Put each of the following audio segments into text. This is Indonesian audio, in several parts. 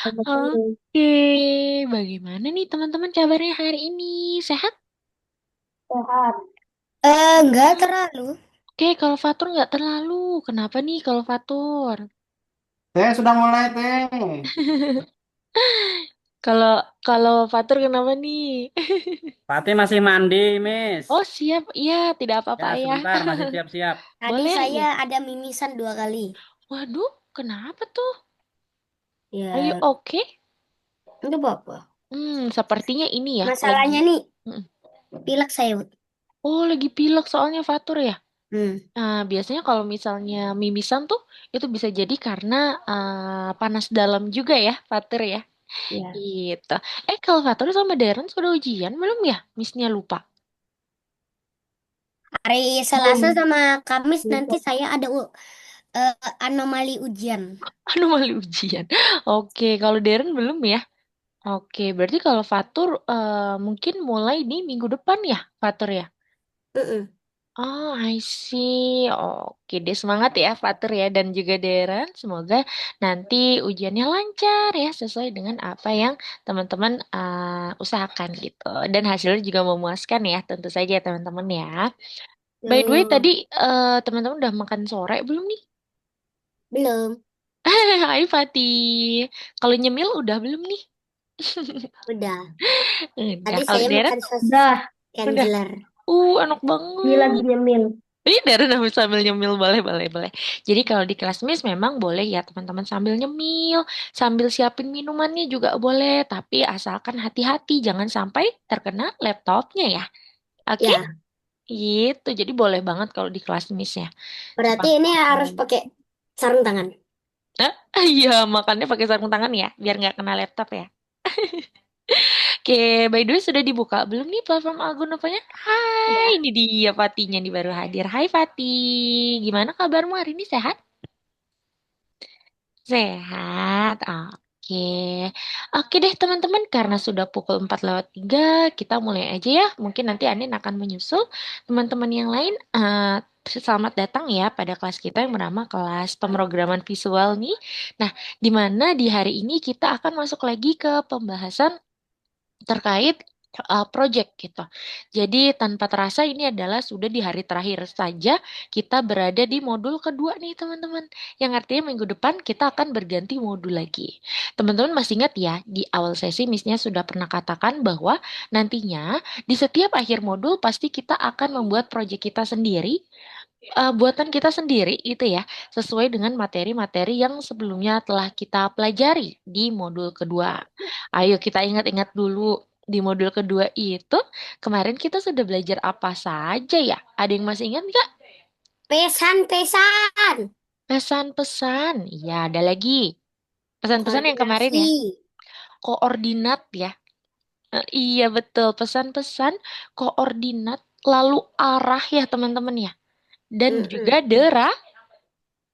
Betul. Oke, bagaimana nih teman-teman kabarnya hari ini? Sehat? Sehat. Enggak terlalu. Oke, kalau Fatur nggak terlalu. Kenapa nih kalau Fatur? Teh sudah mulai teh. Kalau kalau Fatur kenapa nih? Fatih masih mandi, Miss. Oh siap, iya tidak apa-apa Ya, ya. sebentar masih siap-siap. Tadi Boleh saya ya. ada mimisan 2 kali. Waduh, kenapa tuh? Are you Ya, okay? itu apa? Sepertinya ini ya lagi. Masalahnya nih, Mm. pilek saya. Oh, lagi pilek soalnya Fatur ya. Hmm, Nah, biasanya kalau misalnya mimisan tuh itu bisa jadi karena panas dalam juga ya, Fatur ya. ya. Gitu. Kalau Fatur sama Darren sudah ujian belum ya? Missnya lupa. Hari Selasa Belum. sama Kamis nanti Besok. saya ada eh, anomali ujian. Anomali ujian. Oke, kalau Darren belum ya? Oke, berarti kalau Fatur mungkin mulai di minggu depan ya, Fatur ya? Mm-mm. Oh, I see. Oke deh, semangat ya Fatur ya dan juga Darren. Semoga nanti ujiannya lancar ya, sesuai dengan apa yang teman-teman usahakan gitu. Dan hasilnya juga memuaskan ya, tentu saja teman-teman ya. By the way, tadi Hmm, teman-teman udah makan sore belum nih? belum. Hai Fatih. Kalau nyemil udah belum nih? Udah. Udah. Tadi Kalau saya Darren? makan sosis Udah, Udah. Candler. Enak ini lagi banget. nyemil. Ini Darren habis sambil nyemil, boleh, boleh, boleh. Jadi kalau di kelas Miss memang boleh ya teman-teman sambil nyemil, sambil siapin minumannya juga boleh, tapi asalkan hati-hati, jangan sampai terkena laptopnya ya. Oke? Ya, Gitu. Jadi boleh banget kalau di kelas Miss ya. berarti ini harus Sepakat. pakai sarung tangan. Nah, iya, makannya pakai sarung tangan ya, biar nggak kena laptop ya. Oke, by the way sudah dibuka belum nih platform Algonovanya? Hai, Udah. ini dia Fatinya nih baru hadir. Hai Fatih, gimana kabarmu hari ini sehat? Sehat, oke. Oke deh teman-teman, karena sudah pukul 4:03, kita mulai aja ya. Mungkin nanti Anin akan menyusul teman-teman yang lain. Selamat datang ya pada kelas kita yang bernama kelas pemrograman visual nih. Nah, di mana di hari ini kita akan masuk lagi ke pembahasan terkait project gitu. Jadi tanpa terasa ini adalah sudah di hari terakhir saja kita berada di modul kedua nih teman-teman. Yang artinya minggu depan kita akan berganti modul lagi. Teman-teman masih ingat ya di awal sesi Miss-nya sudah pernah katakan bahwa nantinya di setiap akhir modul pasti kita akan membuat project kita sendiri, buatan kita sendiri gitu ya, sesuai dengan materi-materi yang sebelumnya telah kita pelajari di modul kedua. Ayo kita ingat-ingat dulu di modul kedua itu kemarin kita sudah belajar apa saja ya? Ada yang masih ingat nggak? Pesan-pesan. Pesan-pesan. Ya, ada lagi. Pesan-pesan yang kemarin Koordinasi. ya. Koordinat ya. Iya betul, pesan-pesan, koordinat, lalu arah ya teman-teman ya. Dan juga Mm-mm.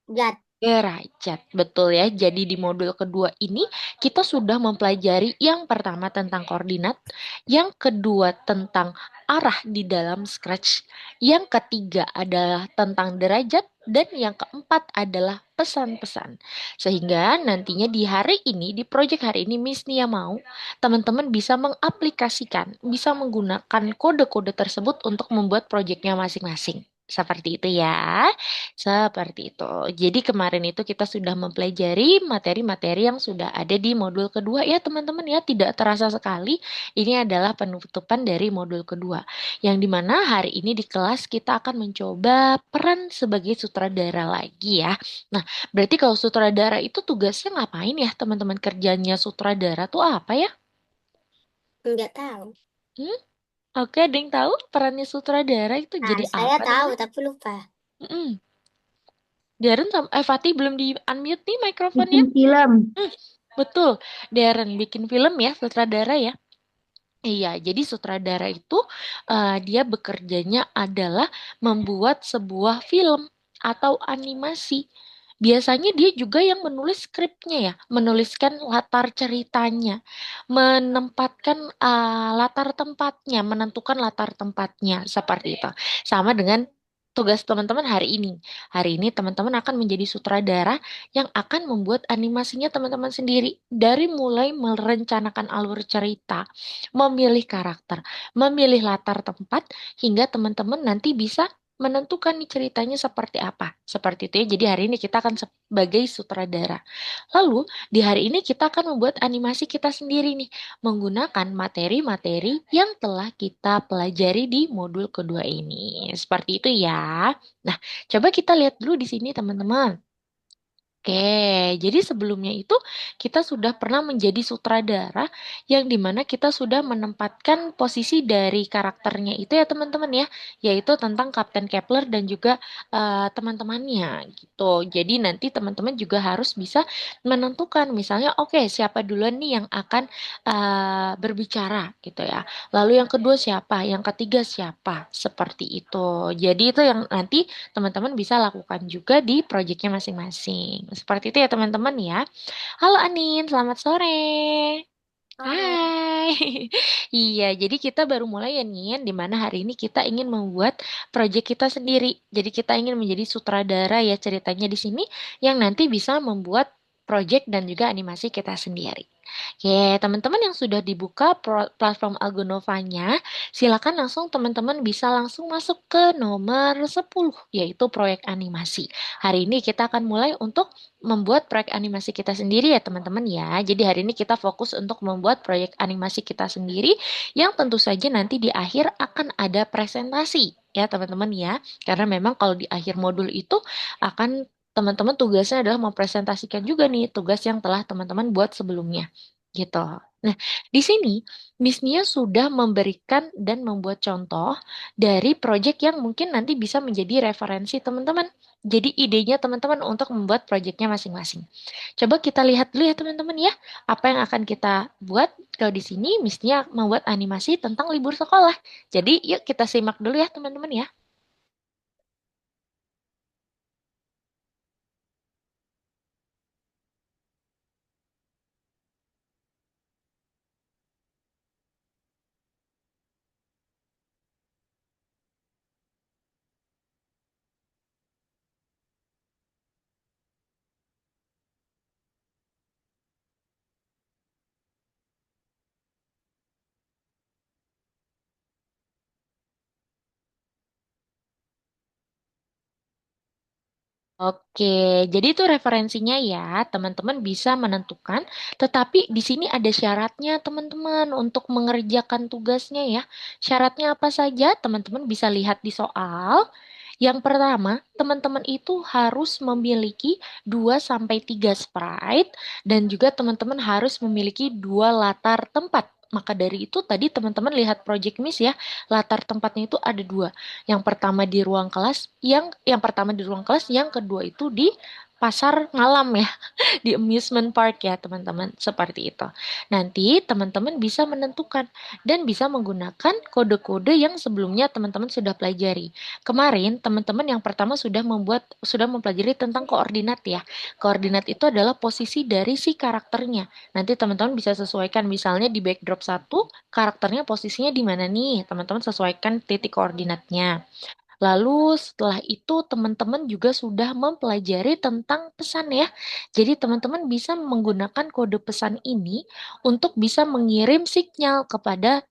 Gat. derajat, betul ya. Jadi di modul kedua ini kita sudah mempelajari yang pertama tentang koordinat, yang kedua tentang arah di dalam Scratch, yang ketiga adalah tentang derajat, dan yang keempat adalah pesan-pesan. Sehingga nantinya di hari ini, di project hari ini, Miss Nia mau teman-teman bisa mengaplikasikan, bisa menggunakan kode-kode tersebut untuk membuat projectnya masing-masing. Seperti itu ya. Seperti itu. Jadi kemarin itu kita sudah mempelajari materi-materi yang sudah ada di modul kedua ya teman-teman ya. Tidak terasa sekali ini adalah penutupan dari modul kedua. Yang dimana hari ini di kelas kita akan mencoba peran sebagai sutradara lagi ya. Nah, berarti kalau sutradara itu tugasnya ngapain ya teman-teman, kerjanya sutradara tuh apa ya? Enggak tahu. Hmm? Oke, ada yang tahu perannya sutradara itu Nah, jadi saya apa tahu teman-teman? tapi lupa. Mm-mm. Darren sama Fatih belum di unmute nih mikrofonnya. Bikin film. Hmm, betul. Darren bikin film ya, sutradara ya. Iya, jadi sutradara itu dia bekerjanya adalah membuat sebuah film atau animasi. Biasanya dia juga yang menulis skripnya ya, menuliskan latar ceritanya, menempatkan latar tempatnya, menentukan latar tempatnya seperti itu. Sama dengan tugas teman-teman hari ini. Hari ini teman-teman akan menjadi sutradara yang akan membuat animasinya teman-teman sendiri. Dari mulai merencanakan alur cerita, memilih karakter, memilih latar tempat, hingga teman-teman nanti bisa menentukan nih ceritanya seperti apa. Seperti itu ya. Jadi hari ini kita akan sebagai sutradara. Lalu di hari ini kita akan membuat animasi kita sendiri nih menggunakan materi-materi yang telah kita pelajari di modul kedua ini. Seperti itu ya. Nah, coba kita lihat dulu di sini teman-teman. Oke, jadi sebelumnya itu kita sudah pernah menjadi sutradara yang dimana kita sudah menempatkan posisi dari karakternya itu ya teman-teman ya, yaitu tentang Kapten Kepler dan juga teman-temannya gitu. Jadi nanti teman-teman juga harus bisa menentukan misalnya oke siapa duluan nih yang akan berbicara gitu ya. Lalu yang kedua siapa, yang ketiga siapa, seperti itu. Jadi itu yang nanti teman-teman bisa lakukan juga di proyeknya masing-masing. Seperti itu ya teman-teman ya. Halo Anin, selamat sore. Sore. Hai. Iya, jadi kita baru mulai ya Nin, di mana hari ini kita ingin membuat proyek kita sendiri. Jadi kita ingin menjadi sutradara ya ceritanya di sini yang nanti bisa membuat proyek dan juga animasi kita sendiri. Oke, teman-teman yang sudah dibuka platform Algonovanya, silakan langsung teman-teman bisa langsung masuk ke nomor 10, yaitu proyek animasi. Hari ini kita akan mulai untuk membuat proyek animasi kita sendiri ya teman-teman ya. Jadi hari ini kita fokus untuk membuat proyek animasi kita sendiri yang tentu saja nanti di akhir akan ada presentasi ya teman-teman ya. Karena memang kalau di akhir modul itu akan teman-teman tugasnya adalah mempresentasikan juga nih tugas yang telah teman-teman buat sebelumnya gitu. Nah, di sini Miss Nia sudah memberikan dan membuat contoh dari proyek yang mungkin nanti bisa menjadi referensi teman-teman. Jadi idenya teman-teman untuk membuat proyeknya masing-masing. Coba kita lihat dulu ya teman-teman ya, apa yang akan kita buat. Kalau di sini Miss Nia membuat animasi tentang libur sekolah. Jadi yuk kita simak dulu ya teman-teman ya. Oke, jadi itu referensinya ya, teman-teman bisa menentukan, tetapi di sini ada syaratnya teman-teman untuk mengerjakan tugasnya ya. Syaratnya apa saja? Teman-teman bisa lihat di soal. Yang pertama, teman-teman itu harus memiliki 2 sampai 3 sprite dan juga teman-teman harus memiliki 2 latar tempat. Maka dari itu tadi teman-teman lihat Project Miss ya, latar tempatnya itu ada 2. Yang pertama di ruang kelas, yang pertama di ruang kelas, yang kedua itu di pasar malam ya, di amusement park ya teman-teman, seperti itu. Nanti teman-teman bisa menentukan dan bisa menggunakan kode-kode yang sebelumnya teman-teman sudah pelajari. Kemarin teman-teman yang pertama sudah mempelajari tentang koordinat ya. Koordinat itu adalah posisi dari si karakternya. Nanti teman-teman bisa sesuaikan misalnya di backdrop satu karakternya posisinya di mana nih? Teman-teman sesuaikan titik koordinatnya. Lalu setelah itu teman-teman juga sudah mempelajari tentang pesan ya. Jadi teman-teman bisa menggunakan kode pesan ini untuk bisa mengirim sinyal kepada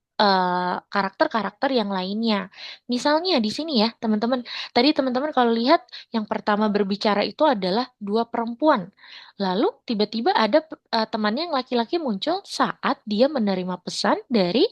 karakter-karakter yang lainnya. Misalnya di sini ya, teman-teman. Tadi teman-teman kalau lihat yang pertama berbicara itu adalah dua perempuan. Lalu tiba-tiba ada temannya yang laki-laki muncul saat dia menerima pesan dari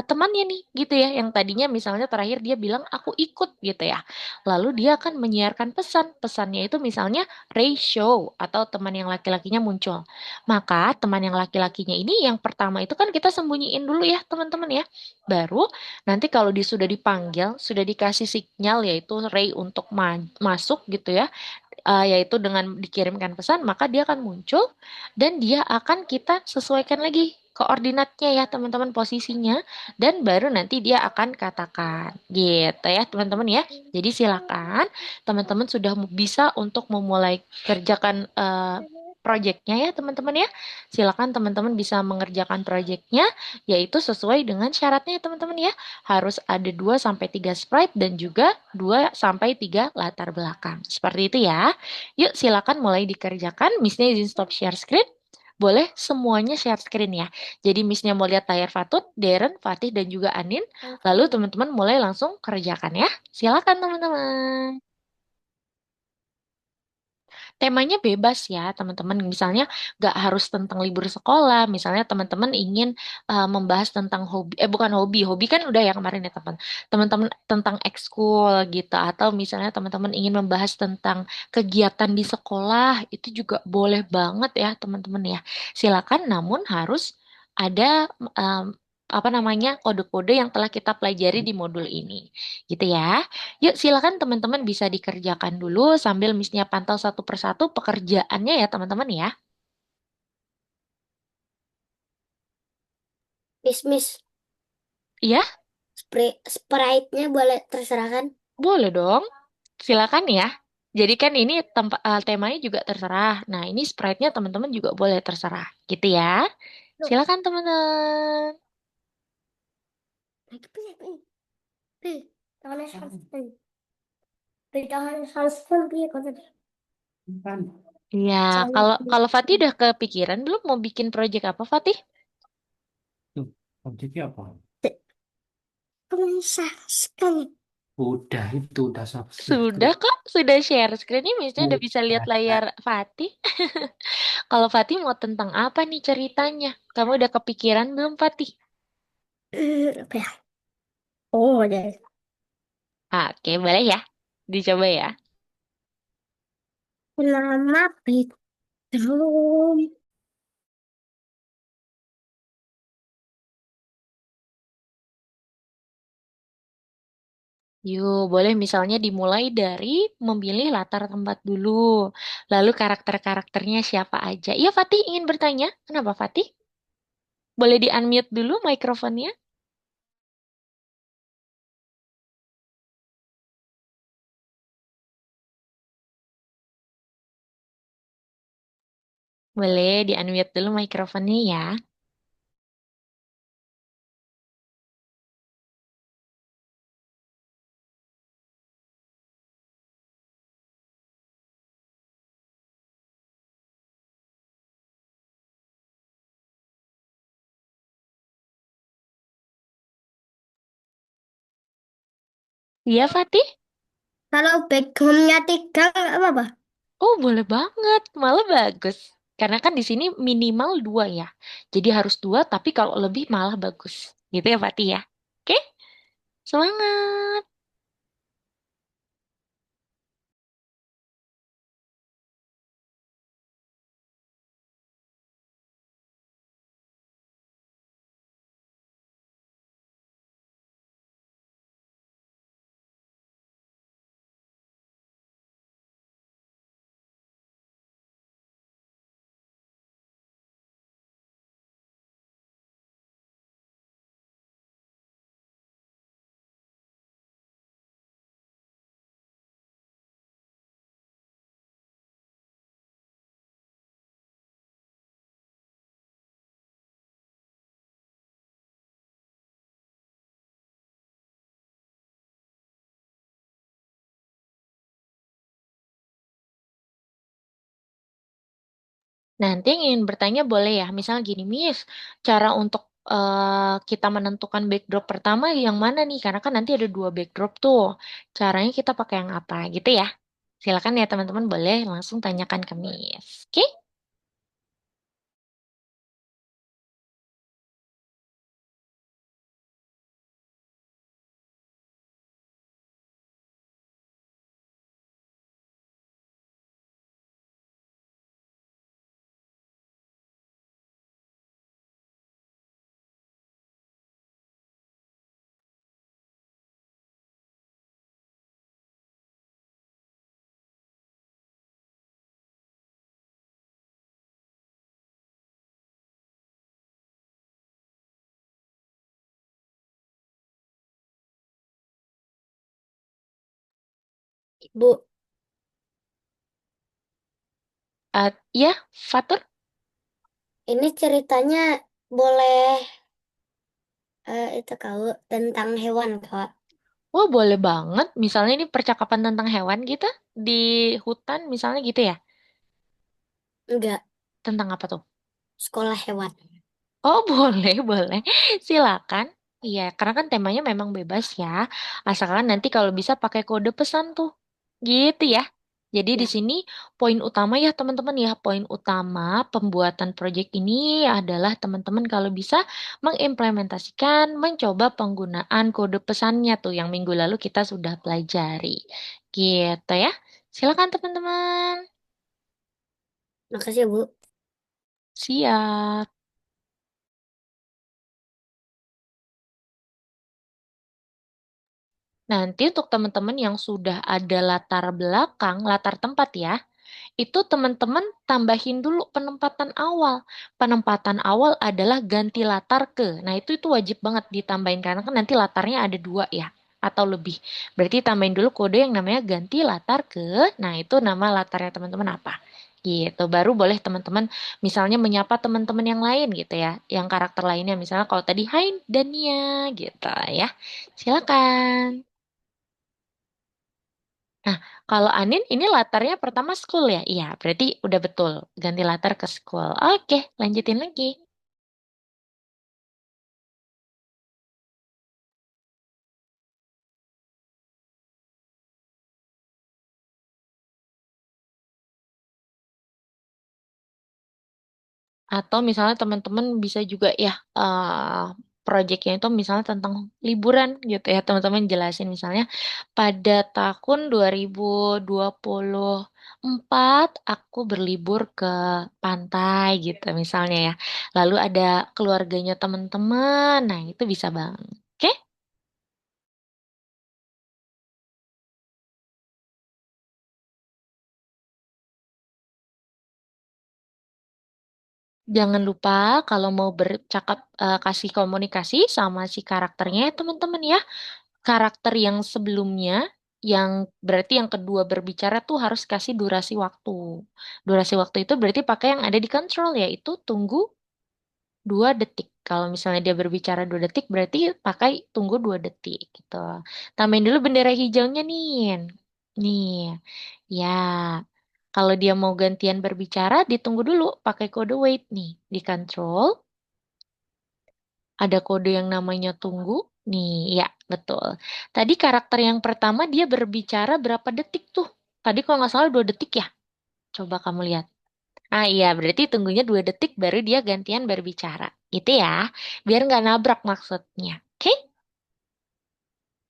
temannya nih gitu ya yang tadinya misalnya terakhir dia bilang aku ikut gitu ya lalu dia akan menyiarkan pesannya itu misalnya ratio atau teman yang laki-lakinya muncul maka teman yang laki-lakinya ini yang pertama itu kan kita sembunyiin dulu ya teman-teman ya baru nanti kalau dia sudah dipanggil sudah dikasih sinyal yaitu Ray untuk masuk gitu ya yaitu dengan dikirimkan pesan, maka dia akan muncul dan dia akan kita sesuaikan lagi koordinatnya ya teman-teman posisinya dan baru nanti dia akan katakan gitu ya teman-teman ya. Jadi silakan teman-teman sudah bisa untuk memulai kerjakan proyeknya ya teman-teman ya. Silakan teman-teman bisa mengerjakan proyeknya, yaitu sesuai dengan syaratnya ya teman-teman ya. Harus ada 2 sampai 3 sprite dan juga 2 sampai 3 latar belakang. Seperti itu ya. Yuk silakan mulai dikerjakan. Miss-nya izin stop share screen. Boleh semuanya share screen ya. Jadi Miss-nya mau lihat layar Fatut, Darren, Fatih, dan juga Anin. Lalu teman-teman mulai langsung kerjakan ya. Silakan teman-teman. Temanya bebas ya, teman-teman. Misalnya nggak harus tentang libur sekolah. Misalnya teman-teman ingin membahas tentang hobi, bukan hobi, hobi kan udah ya kemarin ya teman. Teman-teman tentang ekskul gitu. Atau misalnya teman-teman ingin membahas tentang kegiatan di sekolah, itu juga boleh banget ya teman-teman ya. Silakan, namun harus ada em, apa namanya kode-kode yang telah kita pelajari di modul ini, gitu ya. Yuk, silakan teman-teman bisa dikerjakan dulu sambil Miss-nya pantau satu persatu pekerjaannya ya, teman-teman ya. Miss, Iya, sprite-nya boleh terserah kan? boleh dong. Silakan ya. Jadi kan ini temanya juga terserah. Nah, ini sprite-nya teman-teman juga boleh terserah. Gitu ya. Loh, Silakan teman-teman. tangannya handphone. Tangannya handphone, piye kok tadi? Bukan. Iya, Jangan kalau kalau Fatih udah kepikiran belum mau bikin project apa, Fatih? Tuh, objeknya apa? menyesalkan. Udah itu udah subscribe Sudah terus. kok, sudah share screen ini misalnya udah bisa lihat layar Udah. Fatih. Kalau Fatih mau tentang apa nih ceritanya? Kamu udah kepikiran belum, Fatih? Apa ya? Oh, deh. Oke, boleh ya. Dicoba ya. Nama bedroom. Yuk, boleh misalnya dimulai dari memilih latar tempat dulu. Lalu karakter-karakternya siapa aja. Iya, Fatih ingin bertanya. Kenapa, Fatih? Boleh di-unmute dulu mikrofonnya? Boleh di-unmute dulu mikrofonnya ya. Iya, Fatih? Kalau backgroundnya tiga nggak apa-apa. Oh, boleh banget. Malah bagus. Karena kan di sini minimal 2 ya. Jadi harus 2, tapi kalau lebih malah bagus. Gitu ya, Fatih ya. Oke, semangat. Nanti yang ingin bertanya boleh ya. Misalnya gini, Miss, cara untuk kita menentukan backdrop pertama yang mana nih? Karena kan nanti ada 2 backdrop tuh. Caranya kita pakai yang apa gitu ya. Silakan ya teman-teman boleh langsung tanyakan ke Miss. Oke? Bu, Ya, Fatur? Ini ceritanya boleh itu kau tentang hewan kak. Oh, boleh banget. Misalnya ini percakapan tentang hewan gitu di hutan misalnya gitu ya. Enggak, Tentang apa tuh? sekolah hewan. Oh, boleh, boleh. Silakan. Iya, karena kan temanya memang bebas ya. Asalkan nanti kalau bisa pakai kode pesan tuh. Gitu ya. Jadi di Ya, sini poin utama ya teman-teman ya. Poin utama pembuatan proyek ini adalah teman-teman kalau bisa mengimplementasikan, mencoba penggunaan kode pesannya tuh yang minggu lalu kita sudah pelajari. Gitu ya. Silakan teman-teman. makasih ya, Bu. Siap. Nanti untuk teman-teman yang sudah ada latar belakang, latar tempat ya, itu teman-teman tambahin dulu penempatan awal. Penempatan awal adalah ganti latar ke. Nah, itu wajib banget ditambahin karena kan nanti latarnya ada dua ya atau lebih. Berarti tambahin dulu kode yang namanya ganti latar ke. Nah, itu nama latarnya teman-teman apa? Gitu. Baru boleh teman-teman misalnya menyapa teman-teman yang lain gitu ya. Yang karakter lainnya misalnya kalau tadi Hai Dania gitu ya. Silakan. Nah, kalau Anin ini latarnya pertama school ya? Iya, berarti udah betul. Ganti latar ke school. Oke, lanjutin lagi. Atau misalnya teman-teman bisa juga ya, proyeknya itu misalnya tentang liburan gitu ya. Teman-teman jelasin misalnya pada tahun 2024 aku berlibur ke pantai gitu misalnya ya. Lalu ada keluarganya teman-teman. Nah, itu bisa bang. Oke? Jangan lupa kalau mau bercakap kasih komunikasi sama si karakternya ya teman-teman ya. Karakter yang sebelumnya yang berarti yang kedua berbicara tuh harus kasih durasi waktu. Durasi waktu itu berarti pakai yang ada di control yaitu tunggu 2 detik. Kalau misalnya dia berbicara 2 detik berarti pakai tunggu 2 detik gitu. Tambahin dulu bendera hijaunya nih. Nih. Ya. Kalau dia mau gantian berbicara, ditunggu dulu pakai kode wait nih. Di control, ada kode yang namanya tunggu. Nih, ya, betul. Tadi karakter yang pertama dia berbicara berapa detik tuh? Tadi kalau nggak salah 2 detik ya? Coba kamu lihat. Ah iya, berarti tunggunya 2 detik baru dia gantian berbicara. Itu ya, biar nggak nabrak maksudnya. Oke,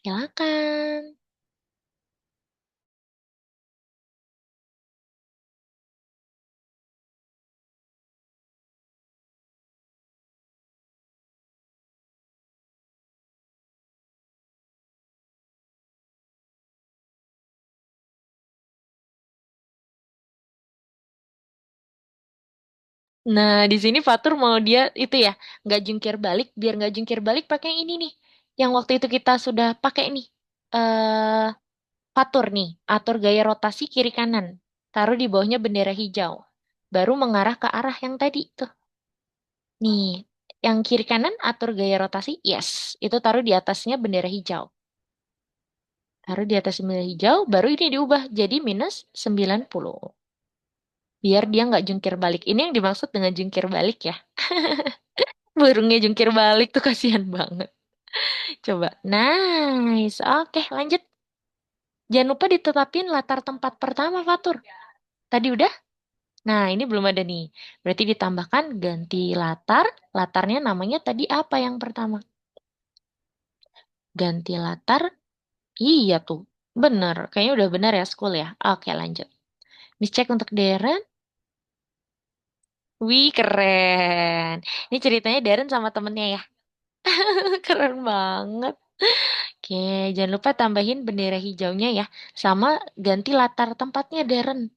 silakan. Nah, di sini Fatur mau dia itu ya, nggak jungkir balik, biar nggak jungkir balik pakai yang ini nih. Yang waktu itu kita sudah pakai nih. Eh, Fatur nih, atur gaya rotasi kiri kanan. Taruh di bawahnya bendera hijau. Baru mengarah ke arah yang tadi tuh. Nih, yang kiri kanan atur gaya rotasi, yes. Itu taruh di atasnya bendera hijau. Taruh di atas bendera hijau, baru ini diubah jadi -90. Biar dia nggak jungkir balik. Ini yang dimaksud dengan jungkir balik ya. Burungnya jungkir balik tuh kasihan banget. Coba. Nice. Oke, lanjut. Jangan lupa ditetapin latar tempat pertama, Fatur. Tadi udah? Nah, ini belum ada nih. Berarti ditambahkan ganti latar. Latarnya namanya tadi apa yang pertama? Ganti latar. Iya tuh. Bener. Kayaknya udah benar ya, school ya. Oke, lanjut. Miss cek untuk Darren. Wih, keren. Ini ceritanya Darren sama temennya ya. Keren banget. Oke, jangan lupa tambahin bendera hijaunya ya. Sama ganti latar tempatnya, Darren.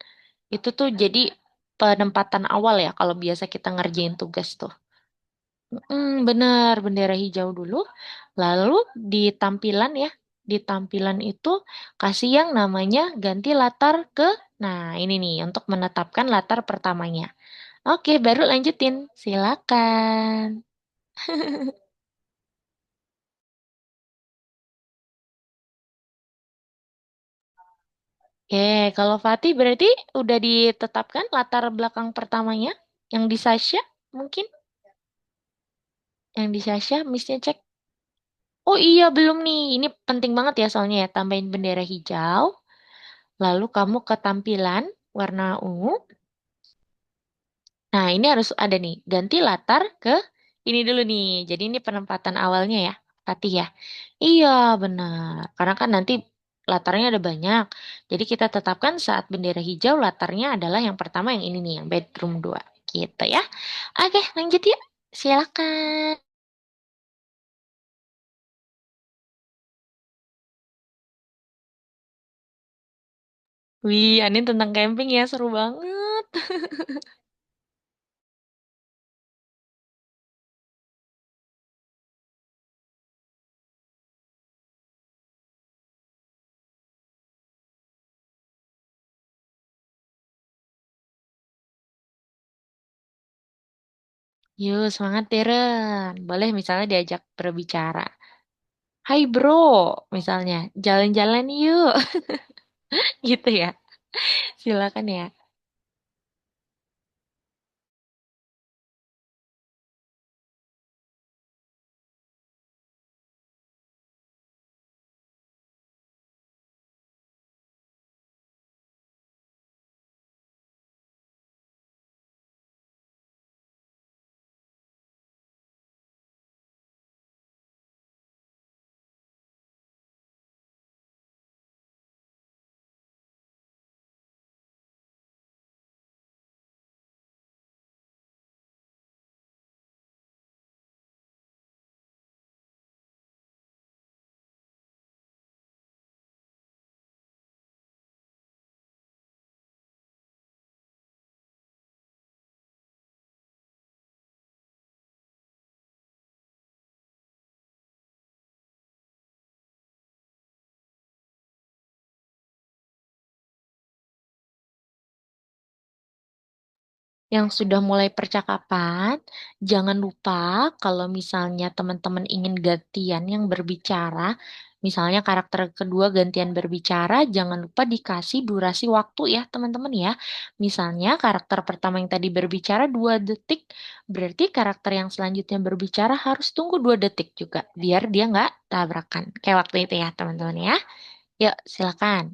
Itu tuh jadi penempatan awal ya kalau biasa kita ngerjain tugas tuh. Bener, bendera hijau dulu. Lalu di tampilan ya, di tampilan itu kasih yang namanya ganti latar ke Nah, ini nih untuk menetapkan latar pertamanya. Oke, baru lanjutin. Silakan. Oke, kalau Fatih berarti udah ditetapkan latar belakang pertamanya yang di Sasha mungkin yang di Sasha Missnya cek. Oh iya belum nih. Ini penting banget ya soalnya ya tambahin bendera hijau. Lalu kamu ke tampilan warna ungu. Nah, ini harus ada nih, ganti latar ke ini dulu nih. Jadi ini penempatan awalnya ya, Fatih ya. Iya, benar. Karena kan nanti latarnya ada banyak. Jadi kita tetapkan saat bendera hijau latarnya adalah yang pertama yang ini nih, yang bedroom 2. Gitu ya. Oke, lanjut ya. Silakan. Wih, Anin tentang camping ya, seru banget. Yuk, semangat Deren. Boleh misalnya diajak berbicara. Hai bro, misalnya, jalan-jalan yuk. Gitu ya. Silakan ya. Yang sudah mulai percakapan, jangan lupa kalau misalnya teman-teman ingin gantian yang berbicara, misalnya karakter kedua gantian berbicara, jangan lupa dikasih durasi waktu ya teman-teman ya. Misalnya karakter pertama yang tadi berbicara 2 detik, berarti karakter yang selanjutnya berbicara harus tunggu 2 detik juga, biar dia nggak tabrakan. Kayak waktu itu ya teman-teman ya. Yuk, silakan.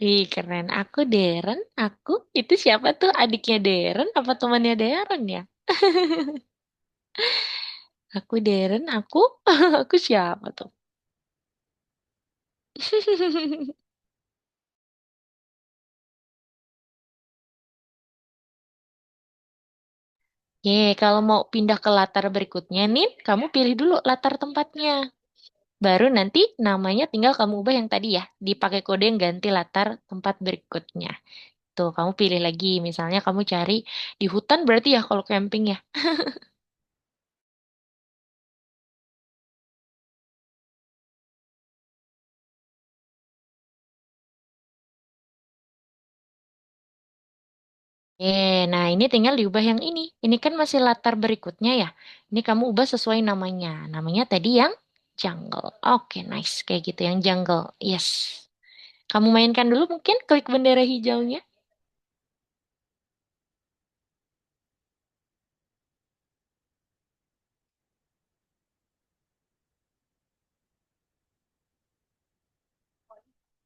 Ih, keren. Aku Deren, aku itu siapa tuh? Adiknya Deren apa temannya Deren ya? Aku Deren, aku aku siapa tuh? Oke, kalau mau pindah ke latar berikutnya nih, kamu pilih dulu latar tempatnya. Baru nanti namanya tinggal kamu ubah yang tadi ya, dipakai kode yang ganti latar tempat berikutnya. Tuh, kamu pilih lagi. Misalnya kamu cari di hutan berarti ya kalau camping ya. Nah ini tinggal diubah yang ini. Ini kan masih latar berikutnya ya. Ini kamu ubah sesuai namanya. Namanya tadi yang jungle. Oke, nice. Kayak gitu yang jungle. Yes. Kamu mainkan dulu mungkin klik bendera hijaunya.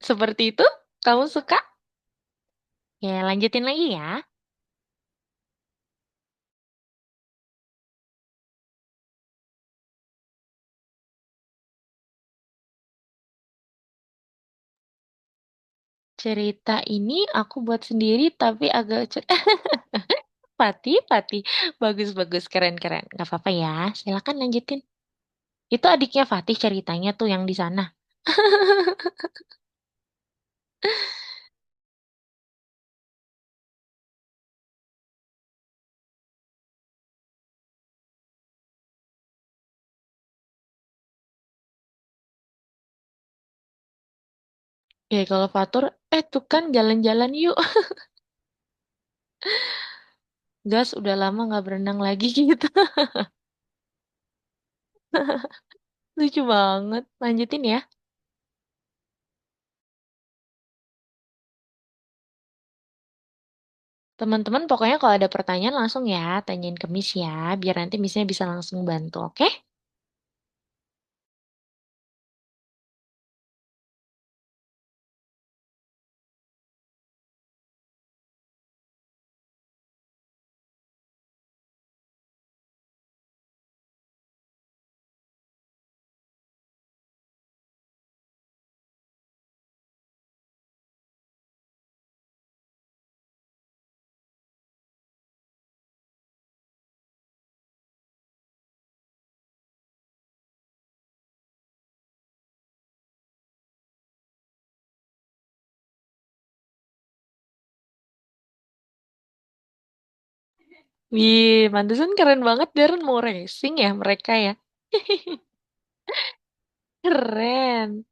Seperti itu? Kamu suka? Ya, lanjutin lagi ya. Cerita ini aku buat sendiri tapi agak Fatih, Fatih. Bagus, bagus, keren, keren. Gak apa-apa ya. Silakan lanjutin. Itu adiknya Fatih ceritanya tuh yang di sana. Ya, kalau Fatur, tuh kan jalan-jalan yuk. Gas udah lama nggak berenang lagi gitu. Lucu banget. Lanjutin ya. Teman-teman, pokoknya kalau ada pertanyaan langsung ya, tanyain ke Miss ya, biar nanti Missnya bisa langsung bantu, oke? Wih, mantesan keren banget Darren mau racing ya mereka ya. Keren.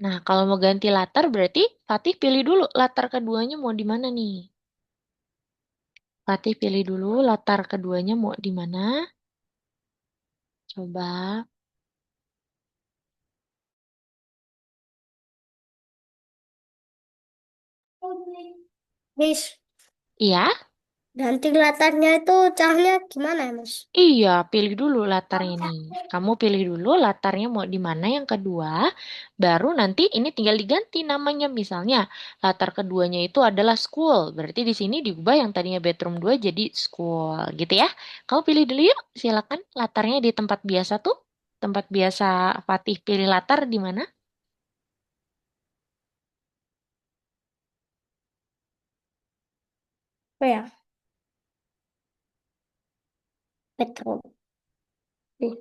Nah, kalau mau ganti latar berarti Fatih pilih dulu latar keduanya mau di mana nih. Fatih pilih dulu latar keduanya mau di mana. Coba. Miss, Iya, ganti latarnya itu caranya gimana ya, Miss? iya, pilih dulu latarnya nih. Kamu pilih dulu latarnya mau di mana yang kedua, baru nanti ini tinggal diganti namanya. Misalnya, latar keduanya itu adalah school. Berarti di sini diubah yang tadinya bedroom 2 jadi school, gitu ya. Kamu pilih dulu yuk, silakan latarnya di tempat biasa tuh. Tempat biasa Fatih pilih latar di mana? Oh ya, betul. Nih,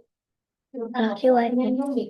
kasih warnanya.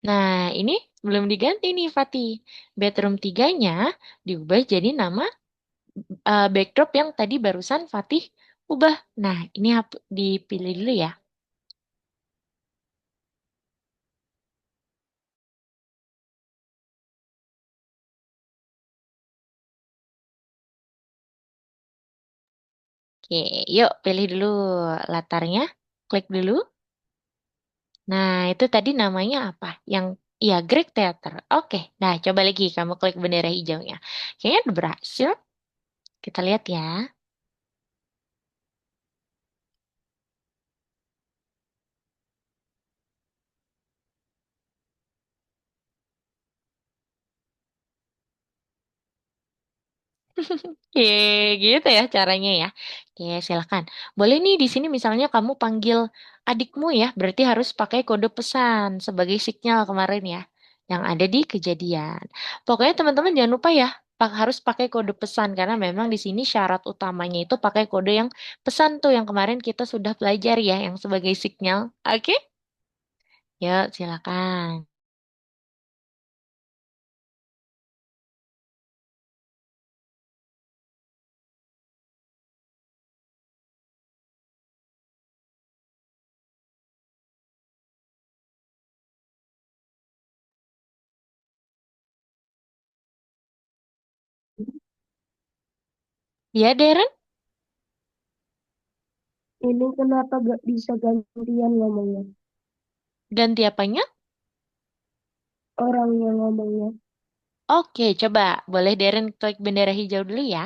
Nah, ini belum diganti nih, Fatih. Bedroom tiganya diubah jadi nama backdrop yang tadi barusan Fatih ubah. Nah, ini dipilih dulu ya. Oke, yuk pilih dulu latarnya. Klik dulu. Nah, itu tadi namanya apa? Yang ya Greek Theater. Oke, nah coba lagi kamu klik bendera hijaunya. Kayaknya udah berhasil. Kita lihat ya. Oke, gitu ya caranya ya. Oke, silakan. Boleh nih di sini misalnya kamu panggil adikmu ya, berarti harus pakai kode pesan sebagai sinyal kemarin ya, yang ada di kejadian. Pokoknya teman-teman jangan lupa ya, harus pakai kode pesan karena memang di sini syarat utamanya itu pakai kode yang pesan tuh yang kemarin kita sudah pelajari ya, yang sebagai sinyal. Oke? Yuk, silakan. Ya, Darren, Ini kenapa gak bisa gantian ngomongnya? ganti apanya? Orang yang ngomongnya. Oke, coba. Boleh Darren klik bendera hijau dulu ya.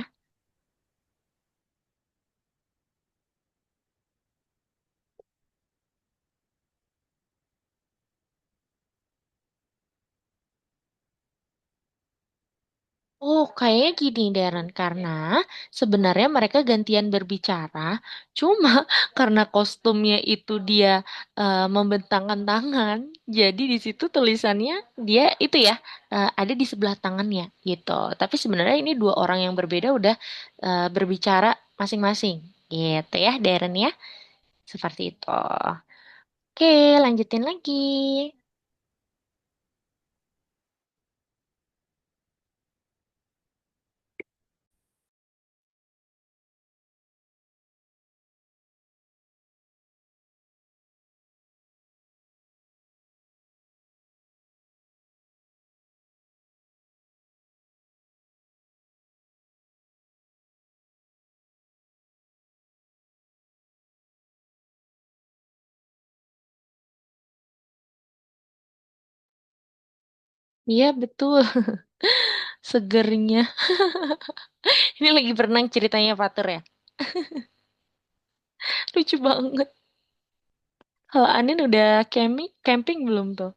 Oh, kayaknya gini, Darren. Karena sebenarnya mereka gantian berbicara, cuma karena kostumnya itu dia membentangkan tangan, jadi di situ tulisannya dia itu ya ada di sebelah tangannya gitu. Tapi sebenarnya ini dua orang yang berbeda udah berbicara masing-masing, gitu ya, Darren ya. Seperti itu. Oke, lanjutin lagi. Iya, betul. Segernya. Ini lagi berenang ceritanya Fatur ya. Lucu banget. Kalau Anin udah camping belum tuh?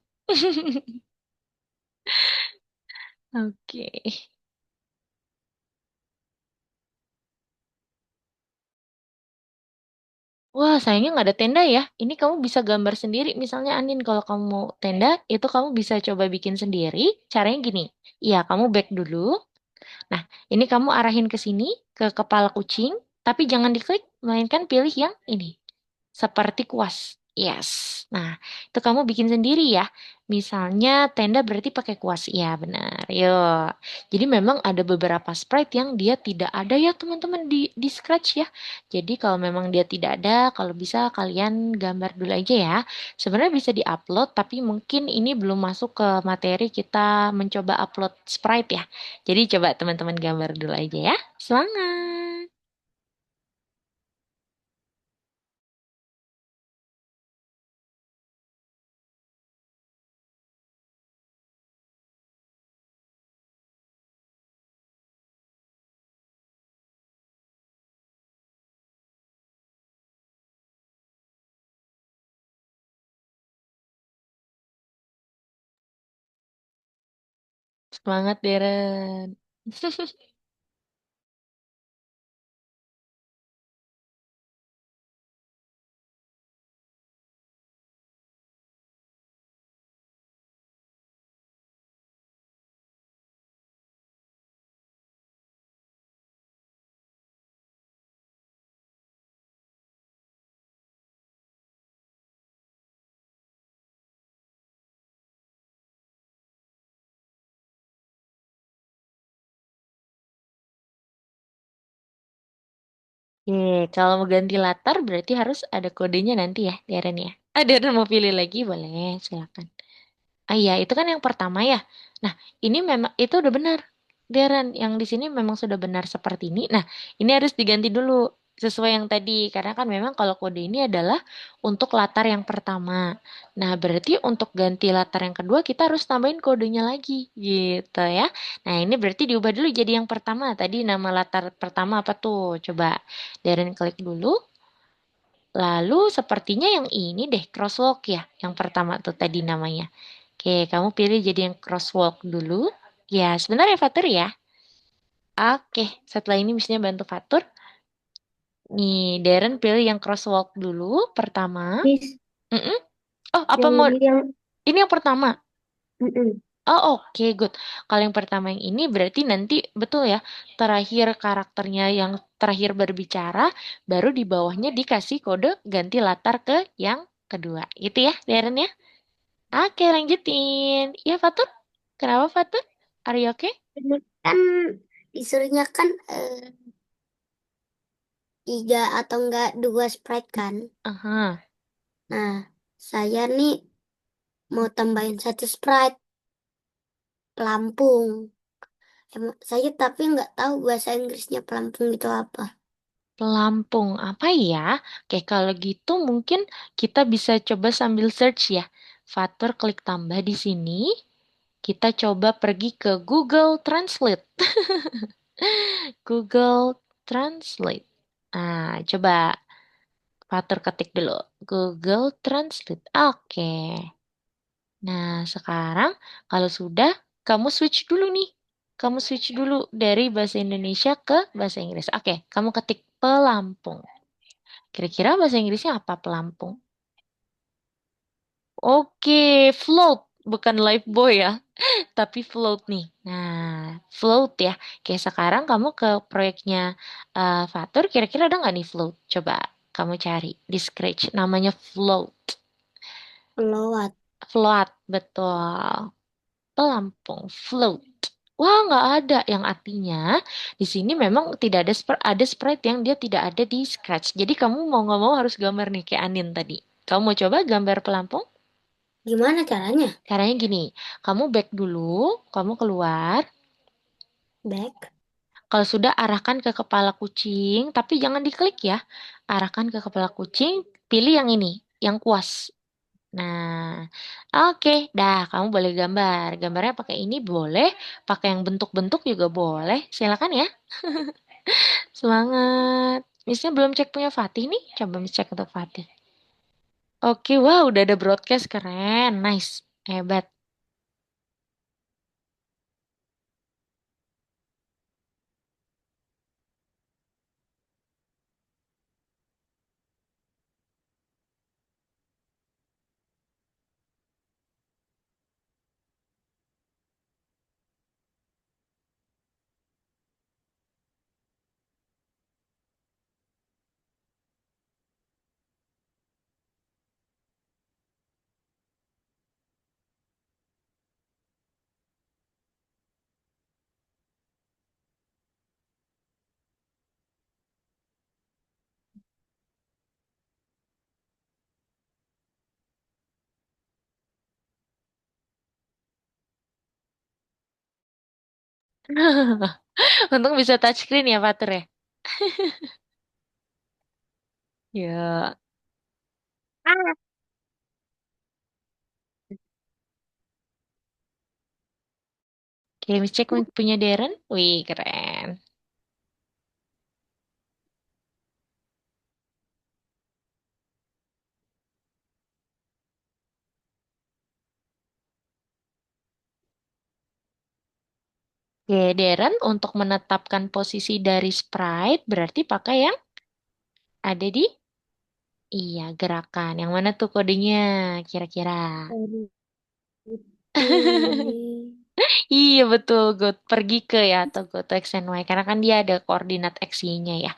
Oke. Wah, sayangnya nggak ada tenda ya. Ini kamu bisa gambar sendiri. Misalnya Anin, kalau kamu mau tenda, itu kamu bisa coba bikin sendiri. Caranya gini. Iya, kamu back dulu. Nah, ini kamu arahin ke sini, ke kepala kucing. Tapi jangan diklik, melainkan pilih yang ini. Seperti kuas. Yes. Nah, itu kamu bikin sendiri ya. Misalnya tenda berarti pakai kuas. Iya, benar. Yuk. Jadi memang ada beberapa sprite yang dia tidak ada ya teman-teman di Scratch ya. Jadi kalau memang dia tidak ada, kalau bisa kalian gambar dulu aja ya. Sebenarnya bisa diupload, tapi mungkin ini belum masuk ke materi kita mencoba upload sprite ya. Jadi coba teman-teman gambar dulu aja ya. Semangat! Semangat, Deren. Oke, kalau mau ganti latar berarti harus ada kodenya nanti ya, Darren ya. Ah, Darren mau pilih lagi, boleh, silakan. Ah iya, itu kan yang pertama ya. Nah, ini memang itu udah benar. Darren, yang di sini memang sudah benar seperti ini. Nah, ini harus diganti dulu sesuai yang tadi. Karena kan memang kalau kode ini adalah untuk latar yang pertama. Nah, berarti untuk ganti latar yang kedua kita harus tambahin kodenya lagi gitu ya. Nah, ini berarti diubah dulu jadi yang pertama. Tadi nama latar pertama apa tuh? Coba Darren klik dulu. Lalu sepertinya yang ini deh, crosswalk ya. Yang pertama tuh tadi namanya. Oke, kamu pilih jadi yang crosswalk dulu. Ya, sebentar ya Fatur ya. Oke, setelah ini misalnya bantu Fatur. Nih, Darren pilih yang crosswalk dulu pertama. Miss, Mm-mm. Oh, apa yang mau ini yang ini yang pertama? mm-mm. Oh, oke, good. Kalau yang pertama yang ini berarti nanti betul ya, terakhir karakternya yang terakhir berbicara, baru di bawahnya dikasih kode ganti latar ke yang kedua. Itu ya, Darren ya. Oke, lanjutin. Ya, Fatur. Kenapa, Fatur? Are you okay? Ini kan disuruhnya kan tiga atau enggak dua sprite kan. Aha. Nah, saya nih mau tambahin satu sprite pelampung. Emang, saya tapi nggak tahu bahasa Inggrisnya pelampung itu apa. Pelampung apa ya? Oke, kalau gitu mungkin kita bisa coba sambil search ya. Fatur klik tambah di sini. Kita coba pergi ke Google Translate. Google Translate. Nah, coba Fatur ketik dulu. Google Translate. Oke. Nah, sekarang kalau sudah, kamu switch dulu nih. Kamu switch dulu dari bahasa Indonesia ke bahasa Inggris. Oke, kamu ketik pelampung. Kira-kira bahasa Inggrisnya apa pelampung? Oke, float. Bukan life boy ya, tapi float nih. Nah, float ya. Oke, sekarang kamu ke proyeknya Fatur. Kira-kira ada nggak nih float? Coba kamu cari di Scratch. Namanya float. Lewat. Float, betul. Pelampung, float. Wah, nggak ada. Yang artinya di sini memang tidak ada ada sprite yang dia tidak ada di Scratch. Jadi kamu mau nggak mau harus gambar nih kayak Anin tadi. Kamu mau coba gambar pelampung? Gimana caranya? Caranya gini, kamu back dulu, kamu keluar. Back. Kalau sudah arahkan ke kepala kucing, tapi jangan diklik ya. Arahkan ke kepala kucing, pilih yang ini, yang kuas. Nah, oke, dah kamu boleh gambar. Gambarnya pakai ini boleh, pakai yang bentuk-bentuk juga boleh. Silakan ya. Semangat. Misalnya belum cek punya Fatih nih, coba Miss cek untuk Fatih. Oke, wah udah ada broadcast keren, nice, hebat. Untung bisa touchscreen ya, Fatur ya. Ya. Ah. Oke, Miss cek punya Darren. Wih, keren. Oke, Darren untuk menetapkan posisi dari sprite berarti pakai yang ada di iya gerakan. Yang mana tuh kodenya kira-kira? Aduh, itu ini. Iya betul, go pergi ke ya atau go to X and Y karena kan dia ada koordinat X-Y-nya ya.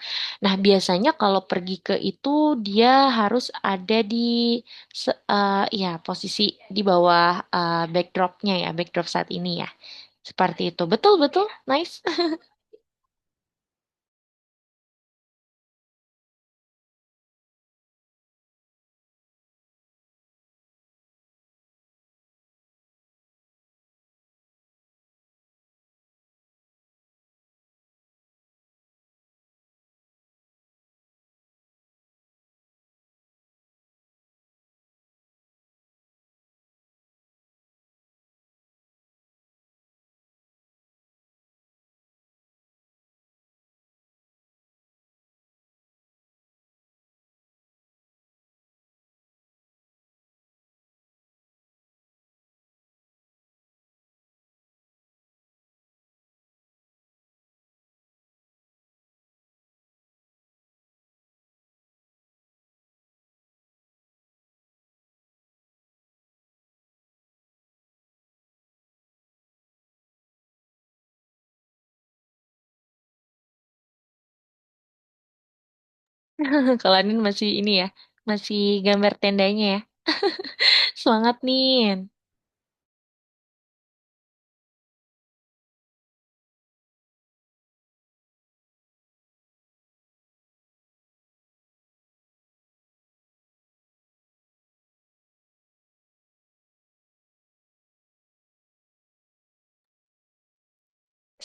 Nah, biasanya kalau pergi ke itu dia harus ada di ya posisi di bawah backdropnya ya, backdrop saat ini ya. Seperti itu. Betul, betul. Nice. Kalau Anin masih ini ya, masih gambar tendanya ya. Semangat Nin.